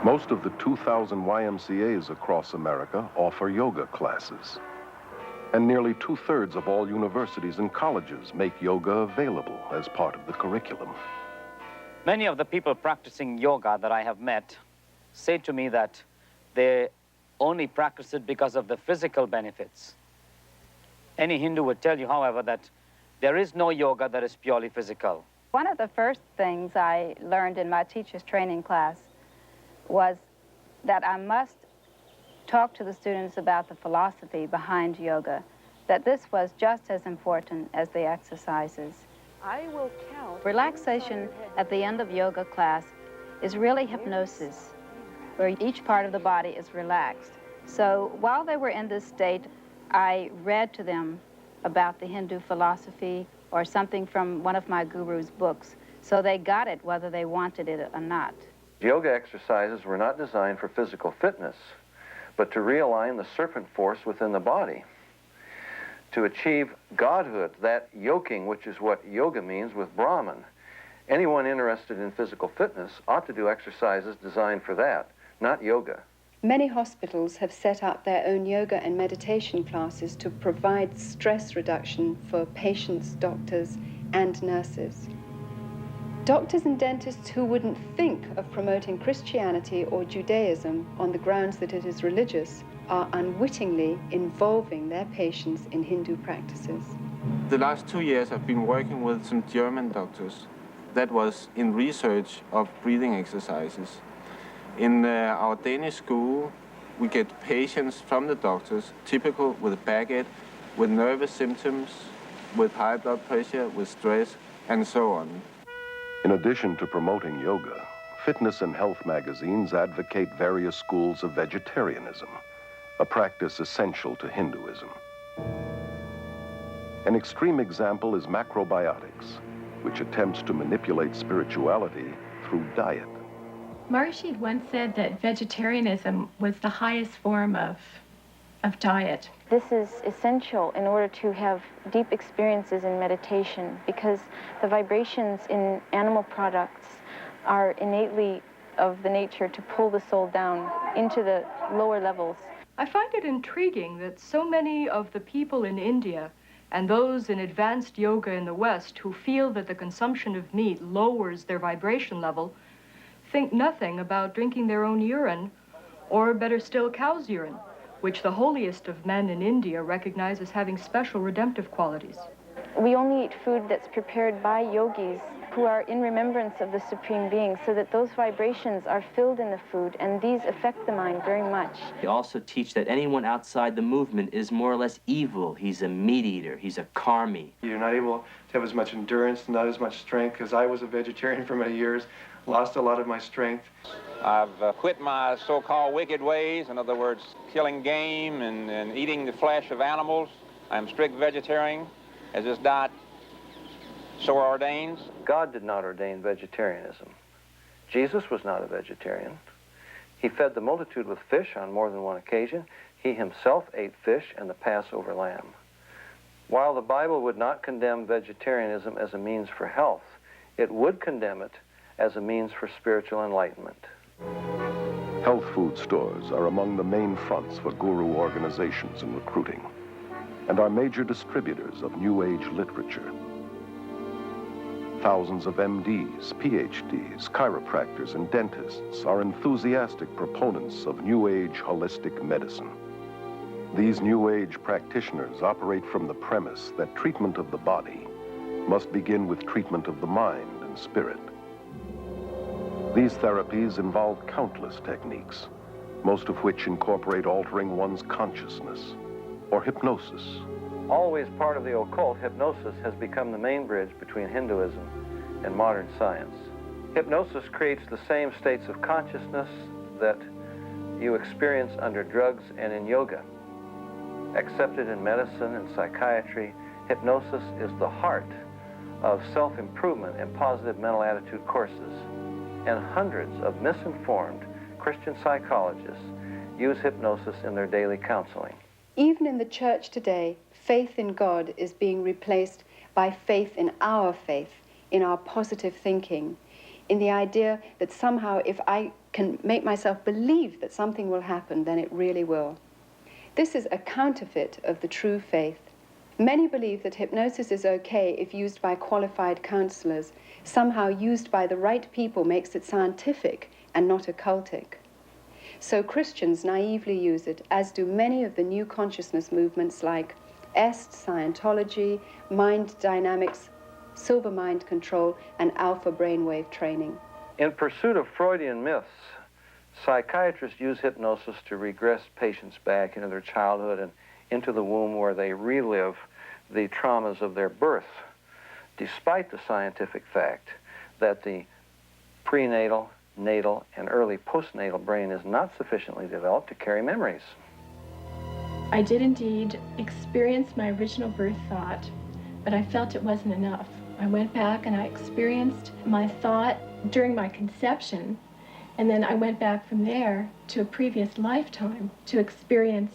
Most of the 2,000 YMCAs across America offer yoga classes. And nearly 2/3 of all universities and colleges make yoga available as part of the curriculum. Many of the people practicing yoga that I have met say to me that they only practice it because of the physical benefits. Any Hindu would tell you, however, that there is no yoga that is purely physical. One of the first things I learned in my teacher's training class was that I must talk to the students about the philosophy behind yoga, that this was just as important as the exercises. I will count. Relaxation at the end of yoga class is really hypnosis. where each part of the body is relaxed. So while they were in this state, I read to them about the Hindu philosophy or something from one of my guru's books. So they got it whether they wanted it or not. Yoga exercises were not designed for physical fitness, but to realign the serpent force within the body, to achieve godhood, that yoking, which is what yoga means with Brahman. Anyone interested in physical fitness ought to do exercises designed for that, not yoga. Many hospitals have set up their own yoga and meditation classes to provide stress reduction for patients, doctors, and nurses. Doctors and dentists who wouldn't think of promoting Christianity or Judaism on the grounds that it is religious are unwittingly involving their patients in Hindu practices. The last 2 years I've been working with some German doctors. That was in research of breathing exercises. In our Danish school, we get patients from the doctors, typical with a backache, with nervous symptoms, with high blood pressure, with stress, and so on. In addition to promoting yoga, fitness and health magazines advocate various schools of vegetarianism, a practice essential to Hinduism. An extreme example is macrobiotics, which attempts to manipulate spirituality through diet. Maharishi once said that vegetarianism was the highest form of diet. This is essential in order to have deep experiences in meditation, because the vibrations in animal products are innately of the nature to pull the soul down into the lower levels. I find it intriguing that so many of the people in India and those in advanced yoga in the West who feel that the consumption of meat lowers their vibration level think nothing about drinking their own urine, or better still, cow's urine, which the holiest of men in India recognize as having special redemptive qualities. We only eat food that's prepared by yogis who are in remembrance of the Supreme Being, so that those vibrations are filled in the food, and these affect the mind very much. They also teach that anyone outside the movement is more or less evil. He's a meat eater, he's a karmi. You're not able to have as much endurance, not as much strength, because I was a vegetarian for many years, lost a lot of my strength. I've quit my so-called wicked ways, in other words, killing game and eating the flesh of animals. I'm strict vegetarian, as this diet so ordains. God did not ordain vegetarianism. Jesus was not a vegetarian. He fed the multitude with fish on more than one occasion. He himself ate fish and the Passover lamb. While the Bible would not condemn vegetarianism as a means for health, it would condemn it as a means for spiritual enlightenment. Health food stores are among the main fronts for guru organizations and recruiting, and are major distributors of New Age literature. Thousands of MDs, PhDs, chiropractors, and dentists are enthusiastic proponents of New Age holistic medicine. These New Age practitioners operate from the premise that treatment of the body must begin with treatment of the mind and spirit. These therapies involve countless techniques, most of which incorporate altering one's consciousness or hypnosis. Always part of the occult, hypnosis has become the main bridge between Hinduism and modern science. Hypnosis creates the same states of consciousness that you experience under drugs and in yoga. Accepted in medicine and psychiatry, hypnosis is the heart of self-improvement and positive mental attitude courses. And hundreds of misinformed Christian psychologists use hypnosis in their daily counseling. Even in the church today, faith in God is being replaced by faith in our faith, in our positive thinking, in the idea that somehow if I can make myself believe that something will happen, then it really will. This is a counterfeit of the true faith. Many believe that hypnosis is okay if used by qualified counselors. Somehow used by the right people makes it scientific and not occultic. So Christians naively use it, as do many of the new consciousness movements like EST, Scientology, mind dynamics, silver mind control, and alpha brainwave training. In pursuit of Freudian myths, psychiatrists use hypnosis to regress patients back into their childhood and into the womb, where they relive the traumas of their birth, despite the scientific fact that the prenatal, natal and early postnatal brain is not sufficiently developed to carry memories. I did indeed experience my original birth thought, but I felt it wasn't enough. I went back and I experienced my thought during my conception, and then I went back from there to a previous lifetime to experience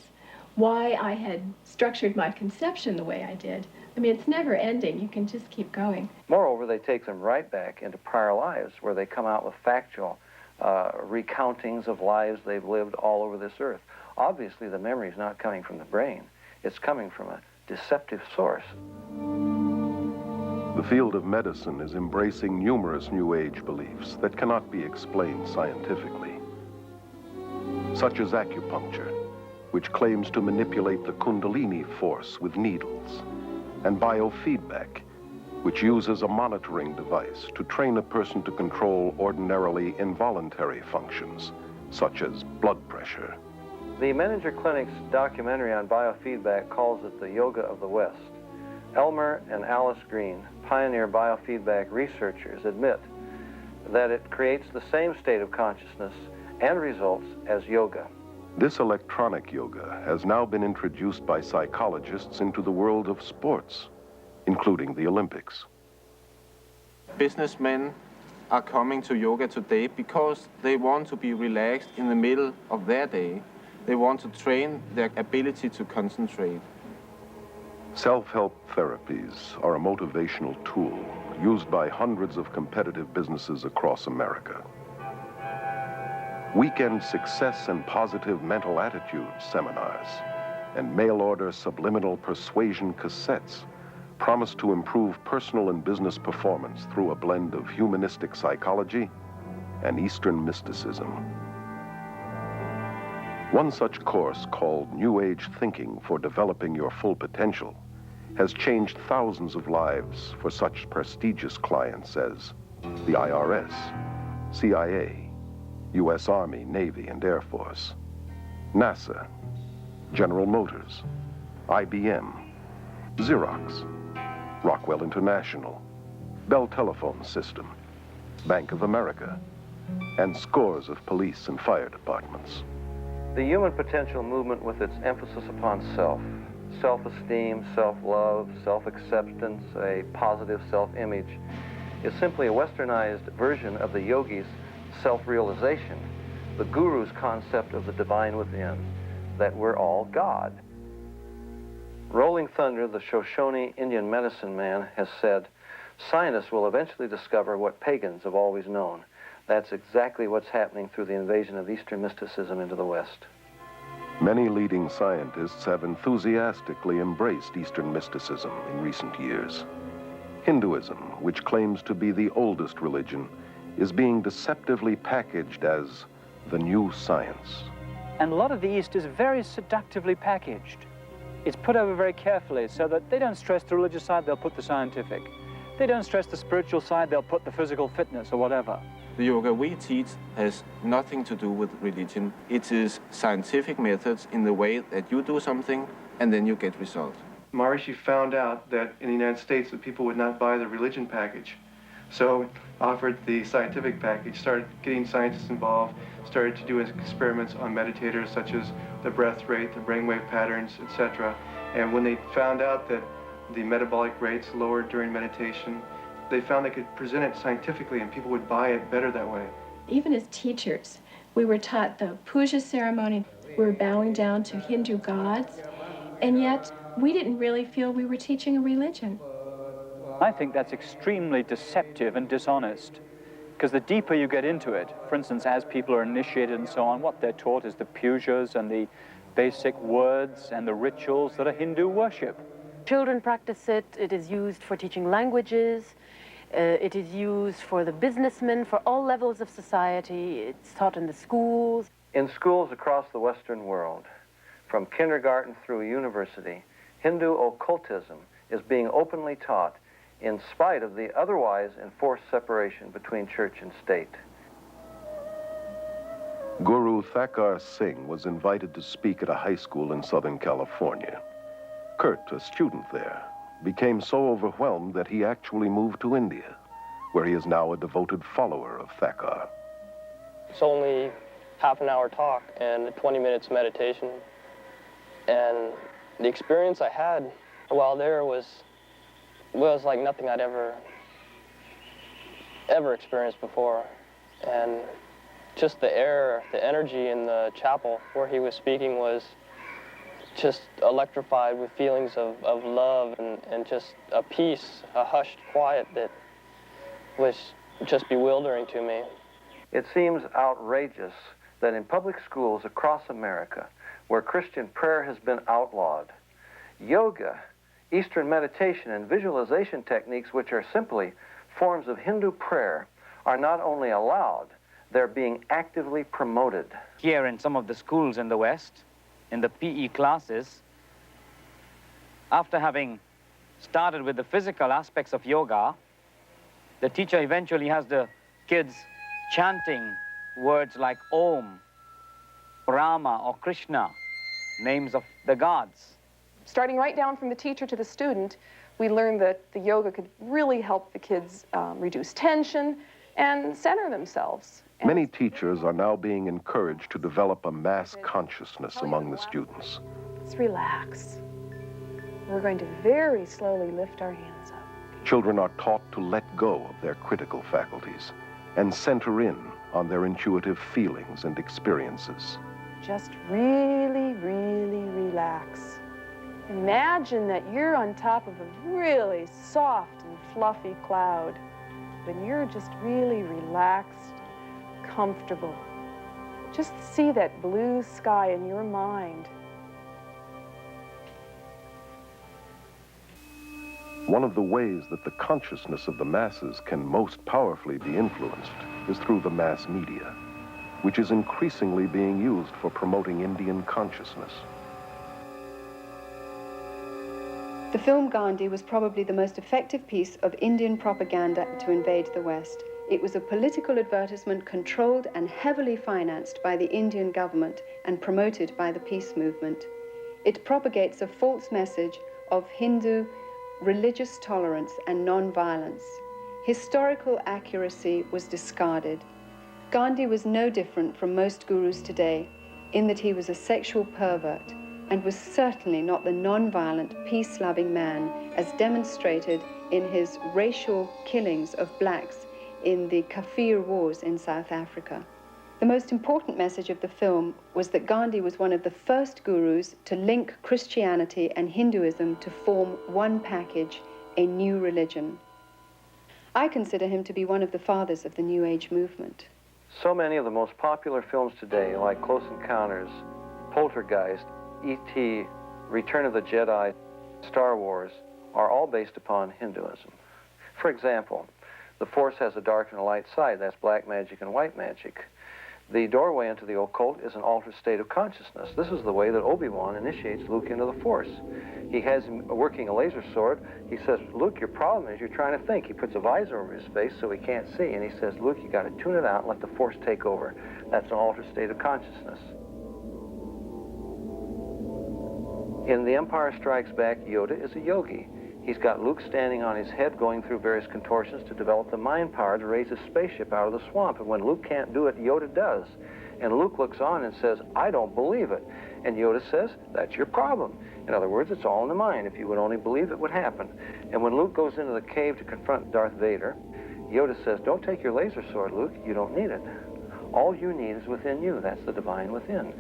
why I had structured my conception the way I did. I mean, it's never ending. You can just keep going. Moreover, they take them right back into prior lives where they come out with factual recountings of lives they've lived all over this earth. Obviously, the memory is not coming from the brain. It's coming from a deceptive source. The field of medicine is embracing numerous New Age beliefs that cannot be explained scientifically, such as acupuncture, which claims to manipulate the Kundalini force with needles, and biofeedback, which uses a monitoring device to train a person to control ordinarily involuntary functions, such as blood pressure. The Menninger Clinic's documentary on biofeedback calls it the yoga of the West. Elmer and Alice Green, pioneer biofeedback researchers, admit that it creates the same state of consciousness and results as yoga. This electronic yoga has now been introduced by psychologists into the world of sports, including the Olympics. Businessmen are coming to yoga today because they want to be relaxed in the middle of their day. They want to train their ability to concentrate. Self-help therapies are a motivational tool used by hundreds of competitive businesses across America. Weekend success and positive mental attitude seminars and mail-order subliminal persuasion cassettes promise to improve personal and business performance through a blend of humanistic psychology and Eastern mysticism. One such course, called New Age Thinking for Developing Your Full Potential, has changed thousands of lives for such prestigious clients as the IRS, CIA, U.S. Army, Navy, and Air Force, NASA, General Motors, IBM, Xerox, Rockwell International, Bell Telephone System, Bank of America, and scores of police and fire departments. The human potential movement, with its emphasis upon self, self-esteem, self-love, self-acceptance, a positive self-image, is simply a westernized version of the yogi's self-realization, the guru's concept of the divine within, that we're all God. Rolling Thunder, the Shoshone Indian medicine man, has said, scientists will eventually discover what pagans have always known. That's exactly what's happening through the invasion of Eastern mysticism into the West. Many leading scientists have enthusiastically embraced Eastern mysticism in recent years. Hinduism, which claims to be the oldest religion, is being deceptively packaged as the new science. And a lot of the East is very seductively packaged. It's put over very carefully so that they don't stress the religious side, they'll put the scientific. They don't stress the spiritual side, they'll put the physical fitness or whatever. The yoga we teach has nothing to do with religion. It is scientific methods in the way that you do something and then you get results. Maharishi found out that in the United States that people would not buy the religion package. So offered the scientific package, started getting scientists involved, started to do experiments on meditators such as the breath rate, the brainwave patterns, etc. And when they found out that the metabolic rates lowered during meditation, they found they could present it scientifically and people would buy it better that way. Even as teachers, we were taught the puja ceremony. We were bowing down to Hindu gods, and yet we didn't really feel we were teaching a religion. I think that's extremely deceptive and dishonest, because the deeper you get into it, for instance, as people are initiated and so on, what they're taught is the pujas and the basic words and the rituals that are Hindu worship. Children practice it. It is used for teaching languages. It is used for the businessmen, for all levels of society. It's taught in the schools. In schools across the Western world, from kindergarten through university, Hindu occultism is being openly taught in spite of the otherwise enforced separation between church and state. Guru Thakur Singh was invited to speak at a high school in Southern California. Kurt, a student there, became so overwhelmed that he actually moved to India, where he is now a devoted follower of Thakur. It's only half an hour talk and 20 minutes meditation. And the experience I had while there was like nothing I'd ever experienced before. And just the air, the energy in the chapel where he was speaking was just electrified with feelings of love and just a peace, a hushed quiet that was just bewildering to me. It seems outrageous that in public schools across America, where Christian prayer has been outlawed, yoga, Eastern meditation, and visualization techniques, which are simply forms of Hindu prayer, are not only allowed, they're being actively promoted. Here in some of the schools in the West, in the PE classes, after having started with the physical aspects of yoga, the teacher eventually has the kids chanting words like Om, Rama, or Krishna, names of the gods. Starting right down from the teacher to the student, we learned that the yoga could really help the kids reduce tension and center themselves. Many teachers are now being encouraged to develop a mass consciousness among the students. Let's relax. We're going to very slowly lift our hands up. Children are taught to let go of their critical faculties and center in on their intuitive feelings and experiences. Just really, really relax. Imagine that you're on top of a really soft and fluffy cloud, and you're just really relaxed, comfortable. Just see that blue sky in your mind. One of the ways that the consciousness of the masses can most powerfully be influenced is through the mass media, which is increasingly being used for promoting Indian consciousness. The film Gandhi was probably the most effective piece of Indian propaganda to invade the West. It was a political advertisement controlled and heavily financed by the Indian government and promoted by the peace movement. It propagates a false message of Hindu religious tolerance and non-violence. Historical accuracy was discarded. Gandhi was no different from most gurus today in that he was a sexual pervert and was certainly not the non-violent, peace-loving man as demonstrated in his racial killings of blacks in the Kafir Wars in South Africa. The most important message of the film was that Gandhi was one of the first gurus to link Christianity and Hinduism to form one package, a new religion. I consider him to be one of the fathers of the New Age movement. So many of the most popular films today, like Close Encounters, Poltergeist, E.T., Return of the Jedi, Star Wars, are all based upon Hinduism. For example, the Force has a dark and a light side. That's black magic and white magic. The doorway into the occult is an altered state of consciousness. This is the way that Obi-Wan initiates Luke into the Force. He has him working a laser sword. He says, Luke, your problem is you're trying to think. He puts a visor over his face so he can't see, and he says, Luke, you got to tune it out and let the Force take over. That's an altered state of consciousness. In The Empire Strikes Back, Yoda is a yogi. He's got Luke standing on his head going through various contortions to develop the mind power to raise his spaceship out of the swamp. And when Luke can't do it, Yoda does. And Luke looks on and says, I don't believe it. And Yoda says, that's your problem. In other words, it's all in the mind. If you would only believe it would happen. And when Luke goes into the cave to confront Darth Vader, Yoda says, don't take your laser sword, Luke. You don't need it. All you need is within you. That's the divine within.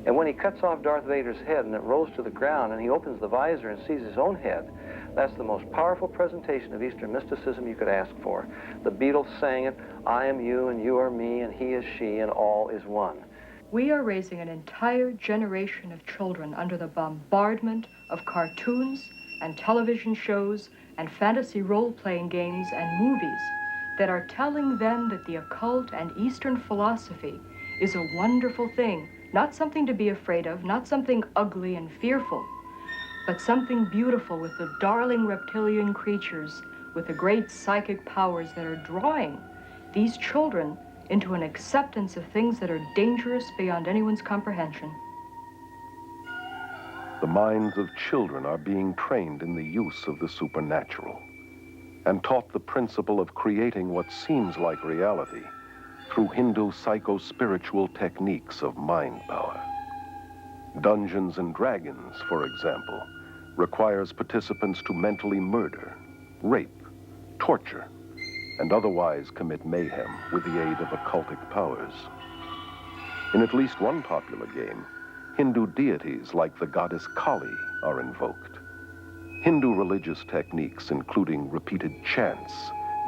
And when he cuts off Darth Vader's head and it rolls to the ground and he opens the visor and sees his own head, that's the most powerful presentation of Eastern mysticism you could ask for. The Beatles sang it, I am you and you are me and he is she and all is one. We are raising an entire generation of children under the bombardment of cartoons and television shows and fantasy role-playing games and movies that are telling them that the occult and Eastern philosophy is a wonderful thing, not something to be afraid of, not something ugly and fearful, but something beautiful with the darling reptilian creatures with the great psychic powers that are drawing these children into an acceptance of things that are dangerous beyond anyone's comprehension. The minds of children are being trained in the use of the supernatural and taught the principle of creating what seems like reality through Hindu psycho-spiritual techniques of mind power. Dungeons and Dragons, for example, requires participants to mentally murder, rape, torture, and otherwise commit mayhem with the aid of occultic powers. In at least one popular game, Hindu deities like the goddess Kali are invoked. Hindu religious techniques, including repeated chants,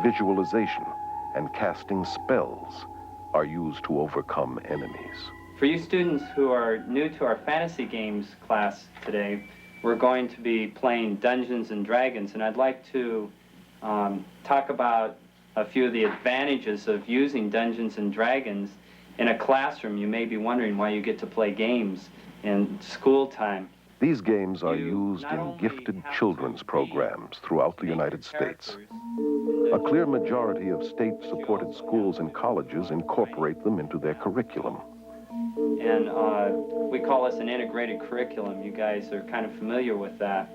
visualization, and casting spells, are used to overcome enemies. For you students who are new to our fantasy games class today, we're going to be playing Dungeons and Dragons, and I'd like to talk about a few of the advantages of using Dungeons and Dragons in a classroom. You may be wondering why you get to play games in school time. These games are used in gifted children's programs throughout the United States. A clear majority of state-supported schools and colleges incorporate them into their curriculum. And we call this an integrated curriculum. You guys are kind of familiar with that.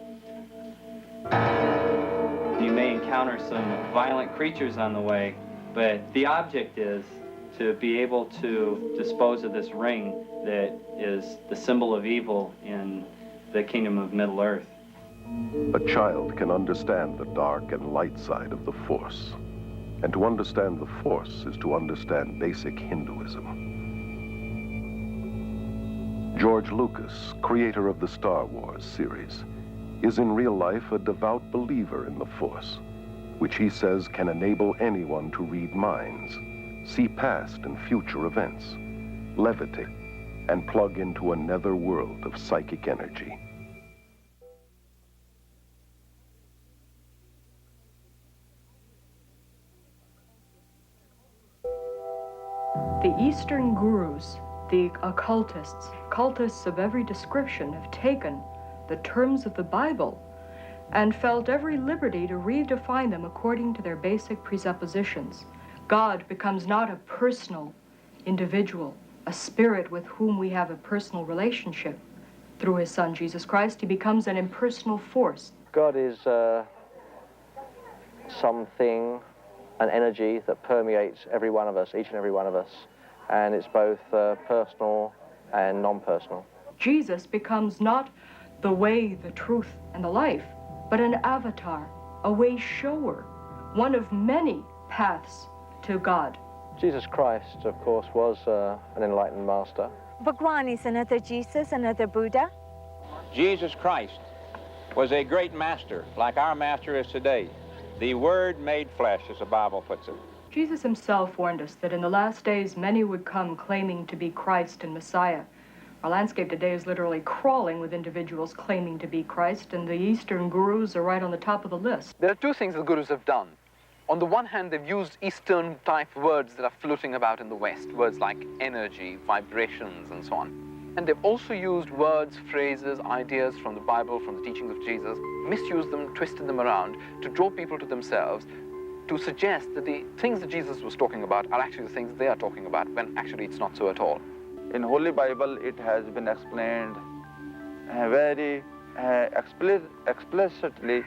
You may encounter some violent creatures on the way, but the object is to be able to dispose of this ring that is the symbol of evil in the kingdom of Middle Earth. A child can understand the dark and light side of the Force. And to understand the Force is to understand basic Hinduism. George Lucas, creator of the Star Wars series, is in real life a devout believer in the Force, which he says can enable anyone to read minds, see past and future events, levitate, and plug into a nether world of psychic energy. The Eastern gurus, the occultists, cultists of every description, have taken the terms of the Bible and felt every liberty to redefine them according to their basic presuppositions. God becomes not a personal individual, a spirit with whom we have a personal relationship. Through his son, Jesus Christ, he becomes an impersonal force. God is something, an energy that permeates every one of us, each and every one of us. And it's both personal and non-personal. Jesus becomes not the way, the truth, and the life, but an avatar, a way shower, one of many paths to God. Jesus Christ, of course, was an enlightened master. Bhagwan is another Jesus, another Buddha. Jesus Christ was a great master, like our master is today. The Word made flesh, as the Bible puts it. Jesus himself warned us that in the last days many would come claiming to be Christ and Messiah. Our landscape today is literally crawling with individuals claiming to be Christ, and the Eastern gurus are right on the top of the list. There are two things the gurus have done. On the one hand, they've used Eastern-type words that are floating about in the West, words like energy, vibrations, and so on. And they've also used words, phrases, ideas from the Bible, from the teachings of Jesus, misused them, twisted them around to draw people to themselves, to suggest that the things that Jesus was talking about are actually the things they are talking about, when actually it's not so at all. In Holy Bible, it has been explained very explicitly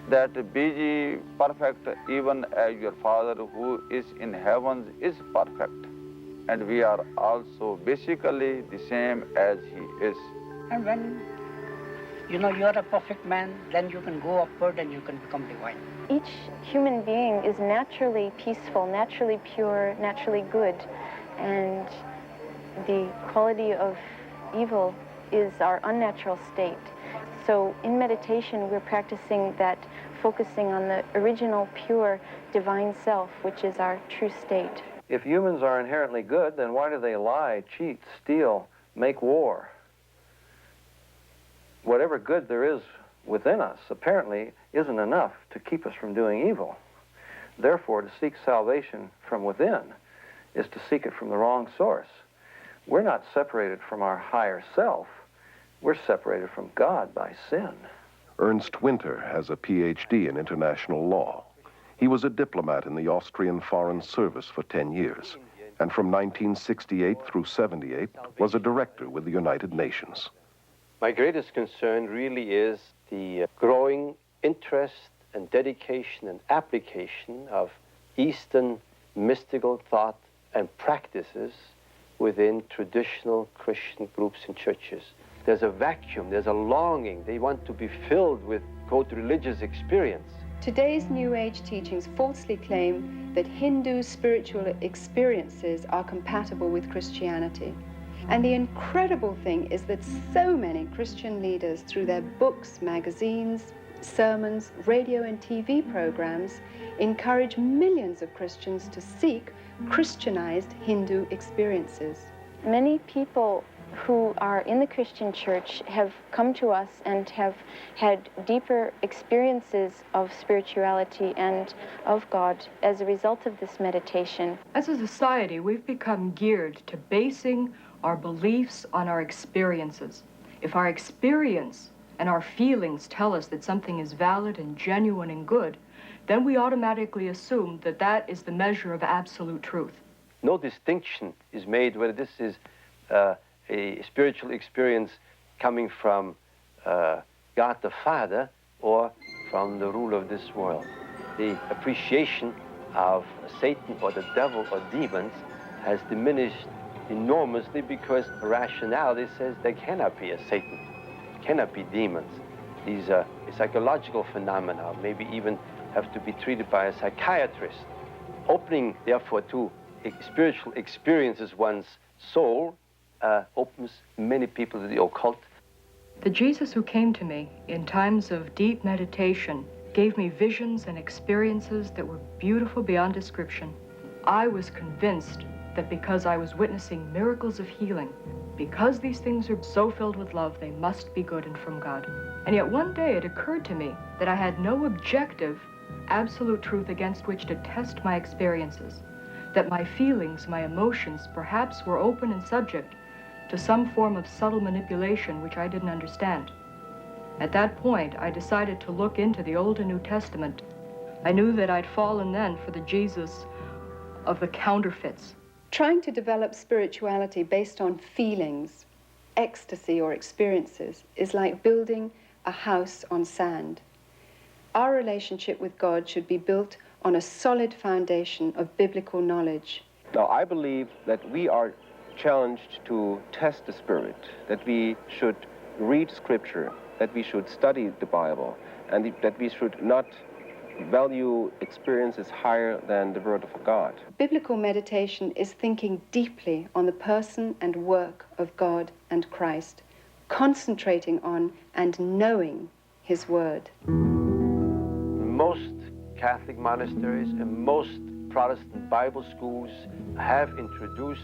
that be ye perfect, even as your Father who is in heavens is perfect. And we are also basically the same as he is. And when you know you're a perfect man, then you can go upward and you can become divine. Each human being is naturally peaceful, naturally pure, naturally good, and the quality of evil is our unnatural state. So in meditation, we're practicing that, focusing on the original, pure, divine self, which is our true state. If humans are inherently good, then why do they lie, cheat, steal, make war? Whatever good there is within us apparently isn't enough to keep us from doing evil. Therefore, to seek salvation from within is to seek it from the wrong source. We're not separated from our higher self. We're separated from God by sin. Ernst Winter has a PhD in international law. He was a diplomat in the Austrian Foreign Service for 10 years, and from 1968 through 78 was a director with the United Nations. My greatest concern really is the growing interest and dedication and application of Eastern mystical thought and practices within traditional Christian groups and churches. There's a vacuum, there's a longing. They want to be filled with, quote, religious experience. Today's New Age teachings falsely claim that Hindu spiritual experiences are compatible with Christianity. And the incredible thing is that so many Christian leaders, through their books, magazines, sermons, radio and TV programs, encourage millions of Christians to seek Christianized Hindu experiences. Many people who are in the Christian church have come to us and have had deeper experiences of spirituality and of God as a result of this meditation. As a society, we've become geared to basing our beliefs on our experiences. If our experience and our feelings tell us that something is valid and genuine and good, then we automatically assume that that is the measure of absolute truth. No distinction is made whether this is a spiritual experience coming from God the Father or from the rule of this world. The appreciation of Satan or the devil or demons has diminished enormously because rationality says there cannot be a Satan, cannot be demons. These are psychological phenomena, maybe even have to be treated by a psychiatrist. Opening, therefore, to spiritual experiences one's soul opens many people to the occult. The Jesus who came to me in times of deep meditation gave me visions and experiences that were beautiful beyond description. I was convinced that because I was witnessing miracles of healing, because these things are so filled with love, they must be good and from God. And yet one day it occurred to me that I had no objective, absolute truth against which to test my experiences, that my feelings, my emotions, perhaps were open and subject to some form of subtle manipulation which I didn't understand. At that point, I decided to look into the Old and New Testament. I knew that I'd fallen then for the Jesus of the counterfeits. Trying to develop spirituality based on feelings, ecstasy or experiences is like building a house on sand. Our relationship with God should be built on a solid foundation of biblical knowledge. Now, I believe that we are challenged to test the Spirit, that we should read Scripture, that we should study the Bible, and that we should not value experiences higher than the Word of God. Biblical meditation is thinking deeply on the person and work of God and Christ, concentrating on and knowing His Word. Most Catholic monasteries and most Protestant Bible schools have introduced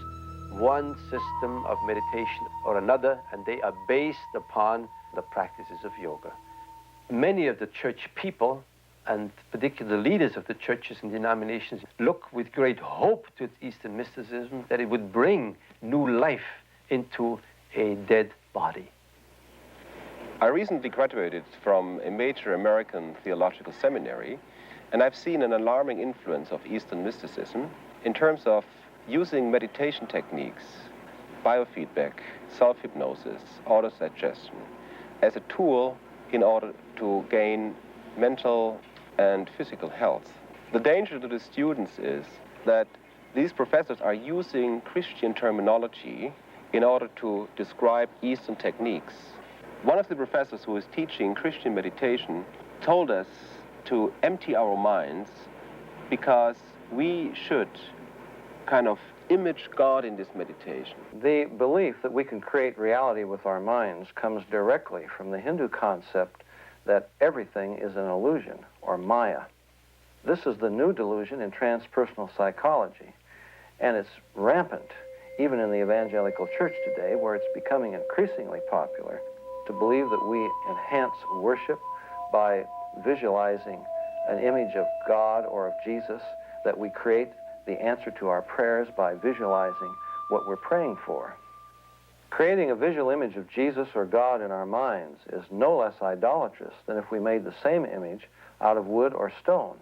one system of meditation or another, and they are based upon the practices of yoga. Many of the church people, and particularly the leaders of the churches and denominations, look with great hope to Eastern mysticism that it would bring new life into a dead body. I recently graduated from a major American theological seminary, and I've seen an alarming influence of Eastern mysticism in terms of using meditation techniques, biofeedback, self-hypnosis, autosuggestion as a tool in order to gain mental and physical health. The danger to the students is that these professors are using Christian terminology in order to describe Eastern techniques. One of the professors who is teaching Christian meditation told us to empty our minds because we should kind of image God in this meditation. The belief that we can create reality with our minds comes directly from the Hindu concept that everything is an illusion, or Maya. This is the new delusion in transpersonal psychology, and it's rampant even in the evangelical church today, where it's becoming increasingly popular to believe that we enhance worship by visualizing an image of God or of Jesus, that we create the answer to our prayers by visualizing what we're praying for. Creating a visual image of Jesus or God in our minds is no less idolatrous than if we made the same image out of wood or stone.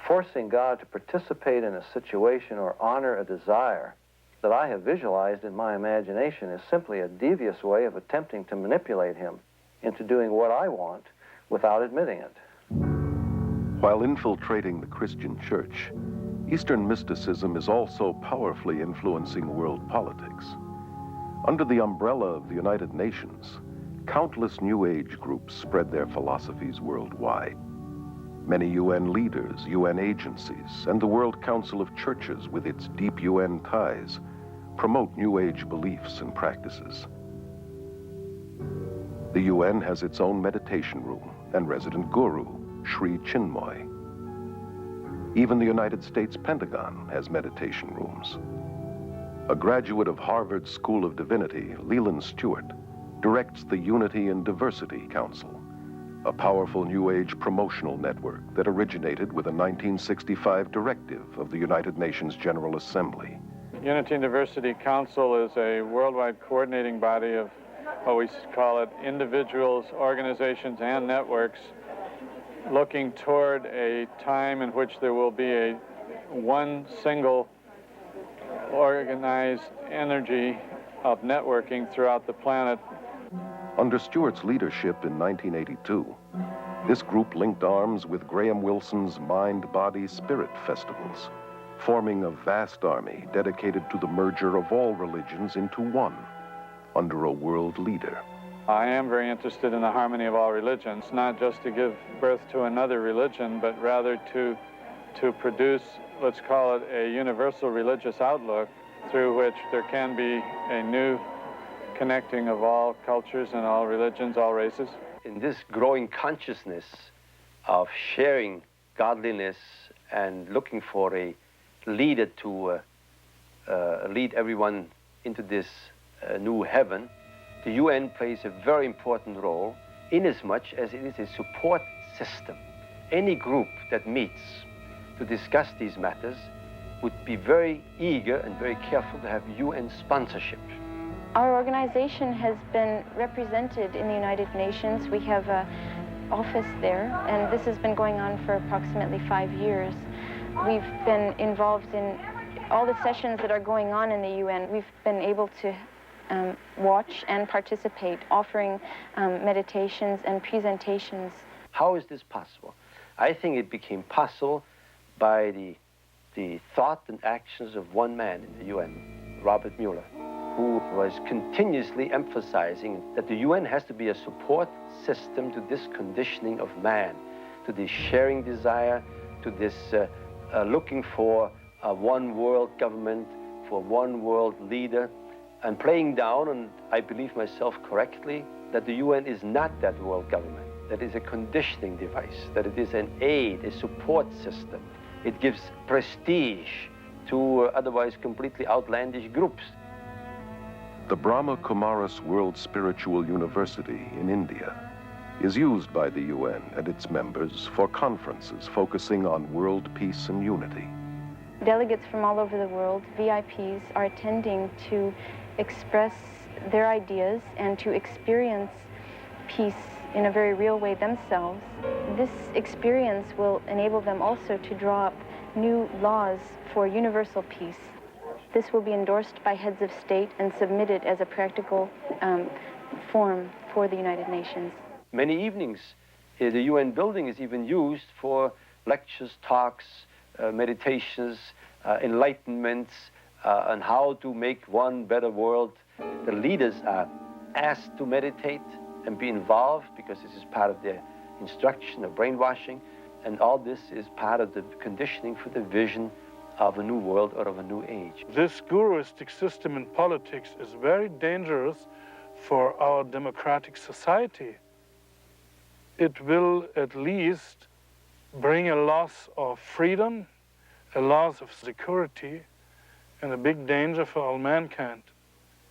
Forcing God to participate in a situation or honor a desire that I have visualized in my imagination is simply a devious way of attempting to manipulate Him into doing what I want without admitting it. While infiltrating the Christian church, Eastern mysticism is also powerfully influencing world politics. Under the umbrella of the United Nations, countless New Age groups spread their philosophies worldwide. Many UN leaders, UN agencies, and the World Council of Churches with its deep UN ties promote New Age beliefs and practices. The UN has its own meditation room and resident guru, Sri Chinmoy. Even the United States Pentagon has meditation rooms. A graduate of Harvard School of Divinity, Leland Stewart, directs the Unity and Diversity Council, a powerful New Age promotional network that originated with a 1965 directive of the United Nations General Assembly. Unity and Diversity Council is a worldwide coordinating body of what we call it individuals, organizations, and networks looking toward a time in which there will be one single organized energy of networking throughout the planet. Under Stewart's leadership in 1982, this group linked arms with Graham Wilson's Mind, Body, Spirit festivals, forming a vast army dedicated to the merger of all religions into one, under a world leader. I am very interested in the harmony of all religions, not just to give birth to another religion, but rather to produce, let's call it a universal religious outlook through which there can be a new connecting of all cultures and all religions, all races. In this growing consciousness of sharing godliness and looking for a leader to lead everyone into this new heaven, the UN plays a very important role inasmuch as it is a support system. Any group that meets to discuss these matters would be very eager and very careful to have UN sponsorship. Our organization has been represented in the United Nations. We have an office there, and this has been going on for approximately 5 years. We've been involved in all the sessions that are going on in the UN. We've been able to watch and participate, offering meditations and presentations. How is this possible? I think it became possible by the thought and actions of one man in the UN, Robert Mueller, who was continuously emphasizing that the UN has to be a support system to this conditioning of man, to this sharing desire, to this looking for a one world government, for one world leader, and playing down, and I believe myself correctly, that the UN is not that world government, that it is a conditioning device, that it is an aid, a support system. It gives prestige to otherwise completely outlandish groups. The Brahma Kumaris World Spiritual University in India is used by the UN and its members for conferences focusing on world peace and unity. Delegates from all over the world, VIPs, are attending to express their ideas and to experience peace in a very real way themselves. This experience will enable them also to draw up new laws for universal peace. This will be endorsed by heads of state and submitted as a practical form for the United Nations. Many evenings, the UN building is even used for lectures, talks, meditations, enlightenments, on how to make one better world. The leaders are asked to meditate and be involved because this is part of their instruction or brainwashing, and all this is part of the conditioning for the vision of a new world or of a new age. This guruistic system in politics is very dangerous for our democratic society. It will at least bring a loss of freedom, a loss of security, and a big danger for all mankind.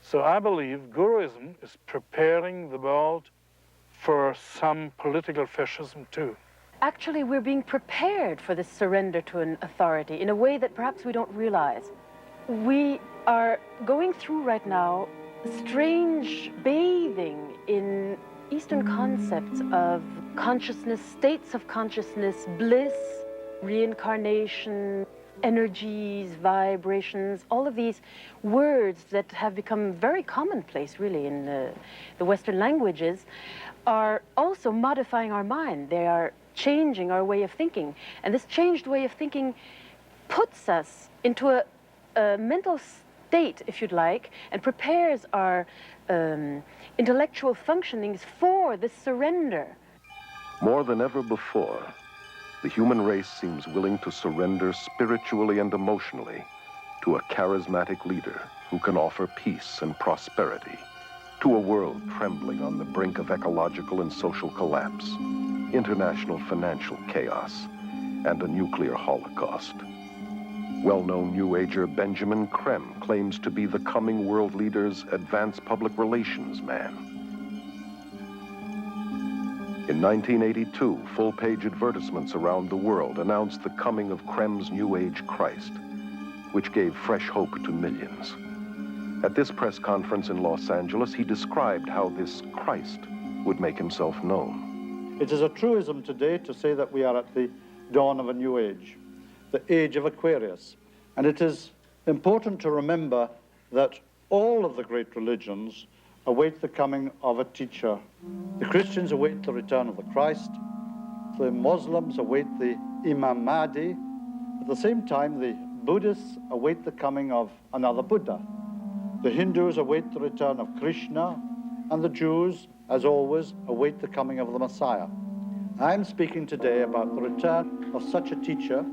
So I believe Guruism is preparing the world for some political fascism too. Actually, we're being prepared for this surrender to an authority in a way that perhaps we don't realize. We are going through right now strange bathing in Eastern concepts of consciousness, states of consciousness, bliss, reincarnation, energies, vibrations, all of these words that have become very commonplace, really, in the Western languages, are also modifying our mind. They are changing our way of thinking. And this changed way of thinking puts us into a mental state, if you'd like, and prepares our intellectual functionings for this surrender. More than ever before, the human race seems willing to surrender spiritually and emotionally to a charismatic leader who can offer peace and prosperity to a world trembling on the brink of ecological and social collapse, international financial chaos, and a nuclear holocaust. Well-known New Ager Benjamin Creme claims to be the coming world leader's advanced public relations man. In 1982, full-page advertisements around the world announced the coming of Creme's New Age Christ, which gave fresh hope to millions. At this press conference in Los Angeles, he described how this Christ would make himself known. It is a truism today to say that we are at the dawn of a new age, the age of Aquarius. And it is important to remember that all of the great religions await the coming of a teacher. The Christians await the return of the Christ. The Muslims await the Imam Mahdi. At the same time, the Buddhists await the coming of another Buddha. The Hindus await the return of Krishna, and the Jews, as always, await the coming of the Messiah. I'm speaking today about the return of such a teacher.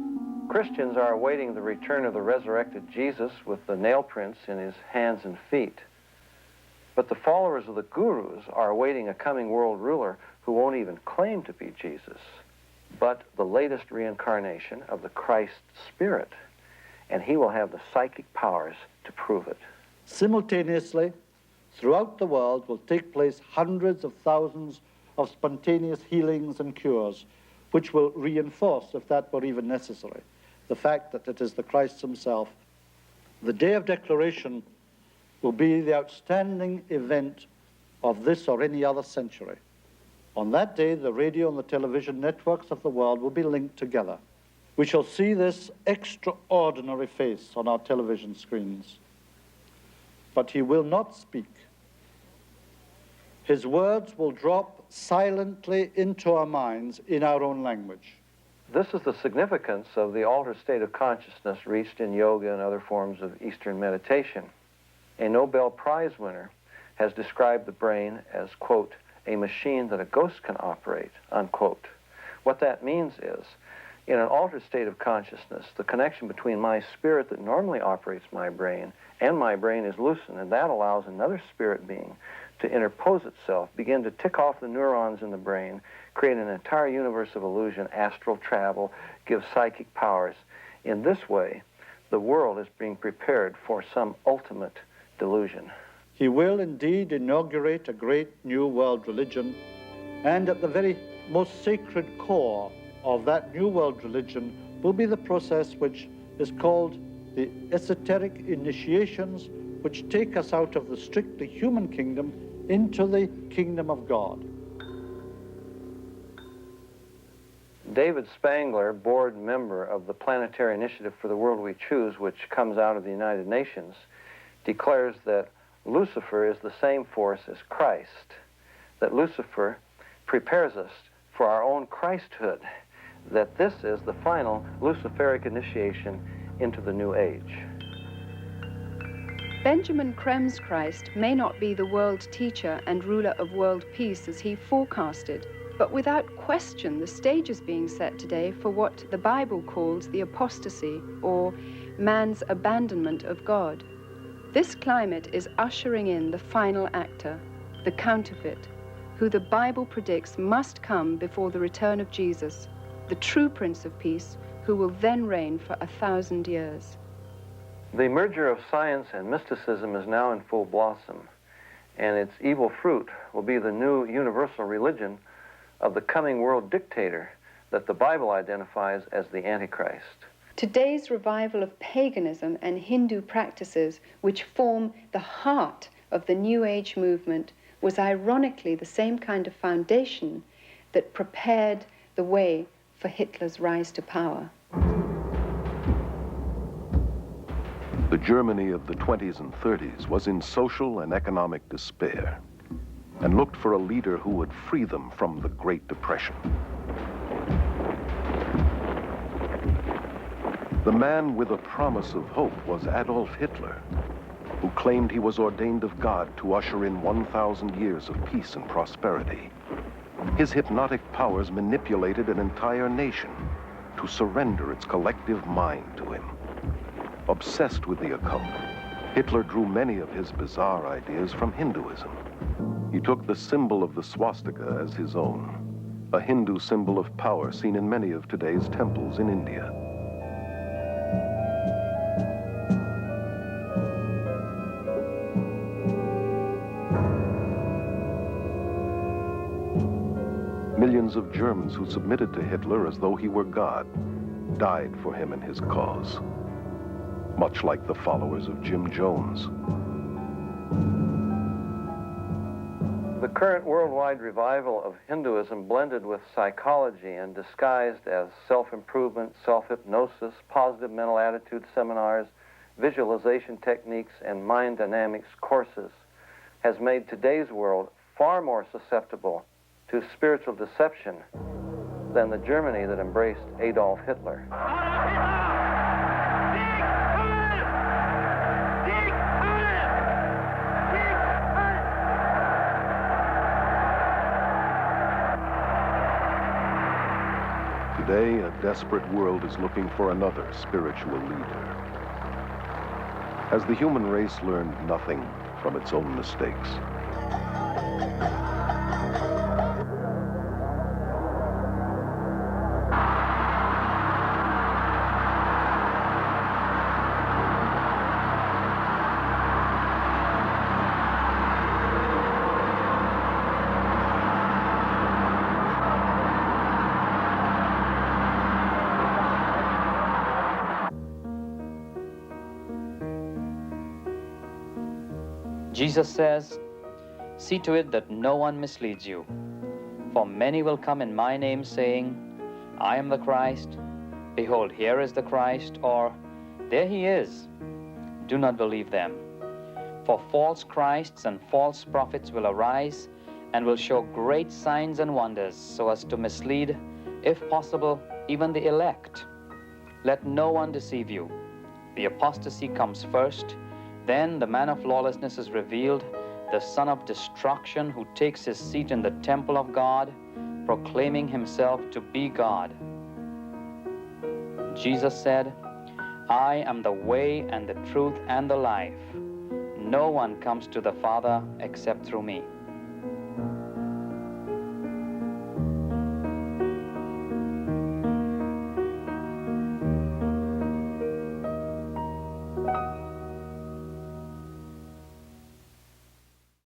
Christians are awaiting the return of the resurrected Jesus with the nail prints in his hands and feet. But the followers of the gurus are awaiting a coming world ruler who won't even claim to be Jesus, but the latest reincarnation of the Christ Spirit, and he will have the psychic powers to prove it. Simultaneously, throughout the world will take place hundreds of thousands of spontaneous healings and cures, which will reinforce, if that were even necessary, the fact that it is the Christ himself. The day of declaration will be the outstanding event of this or any other century. On that day, the radio and the television networks of the world will be linked together. We shall see this extraordinary face on our television screens. But he will not speak. His words will drop silently into our minds in our own language. This is the significance of the altered state of consciousness reached in yoga and other forms of Eastern meditation. A Nobel Prize winner has described the brain as, quote, a machine that a ghost can operate, unquote. What that means is, in an altered state of consciousness, the connection between my spirit that normally operates my brain and my brain is loosened, and that allows another spirit being to interpose itself, begin to tick off the neurons in the brain, create an entire universe of illusion, astral travel, give psychic powers. In this way, the world is being prepared for some ultimate delusion. He will indeed inaugurate a great new world religion, and at the very most sacred core of that new world religion will be the process which is called the esoteric initiations, which take us out of the strictly human kingdom into the kingdom of God. David Spangler, board member of the Planetary Initiative for the World We Choose, which comes out of the United Nations, declares that Lucifer is the same force as Christ, that Lucifer prepares us for our own Christhood, that this is the final Luciferic initiation into the New Age. Benjamin Creme's Christ may not be the world teacher and ruler of world peace as he forecasted, but without question the stage is being set today for what the Bible calls the apostasy, or man's abandonment of God. This climate is ushering in the final actor, the counterfeit, who the Bible predicts must come before the return of Jesus, the true Prince of Peace, who will then reign for 1,000 years. The merger of science and mysticism is now in full blossom, and its evil fruit will be the new universal religion of the coming world dictator that the Bible identifies as the Antichrist. Today's revival of paganism and Hindu practices, which form the heart of the New Age movement, was ironically the same kind of foundation that prepared the way for Hitler's rise to power. The Germany of the 20s and 30s was in social and economic despair and looked for a leader who would free them from the Great Depression. The man with a promise of hope was Adolf Hitler, who claimed he was ordained of God to usher in 1,000 years of peace and prosperity. His hypnotic powers manipulated an entire nation to surrender its collective mind to him. Obsessed with the occult, Hitler drew many of his bizarre ideas from Hinduism. He took the symbol of the swastika as his own, a Hindu symbol of power seen in many of today's temples in India. Millions of Germans who submitted to Hitler as though he were God died for him and his cause, much like the followers of Jim Jones. The current worldwide revival of Hinduism blended with psychology and disguised as self-improvement, self-hypnosis, positive mental attitude seminars, visualization techniques, and mind dynamics courses has made today's world far more susceptible to spiritual deception than the Germany that embraced Adolf Hitler. Today, a desperate world is looking for another spiritual leader. Has the human race learned nothing from its own mistakes? Jesus says, "See to it that no one misleads you. For many will come in my name, saying, I am the Christ. Behold, here is the Christ, or there he is. Do not believe them. For false Christs and false prophets will arise and will show great signs and wonders, so as to mislead, if possible, even the elect. Let no one deceive you. The apostasy comes first, then the man of lawlessness is revealed, the son of destruction, who takes his seat in the temple of God, proclaiming himself to be God." Jesus said, "I am the way and the truth and the life. No one comes to the Father except through me."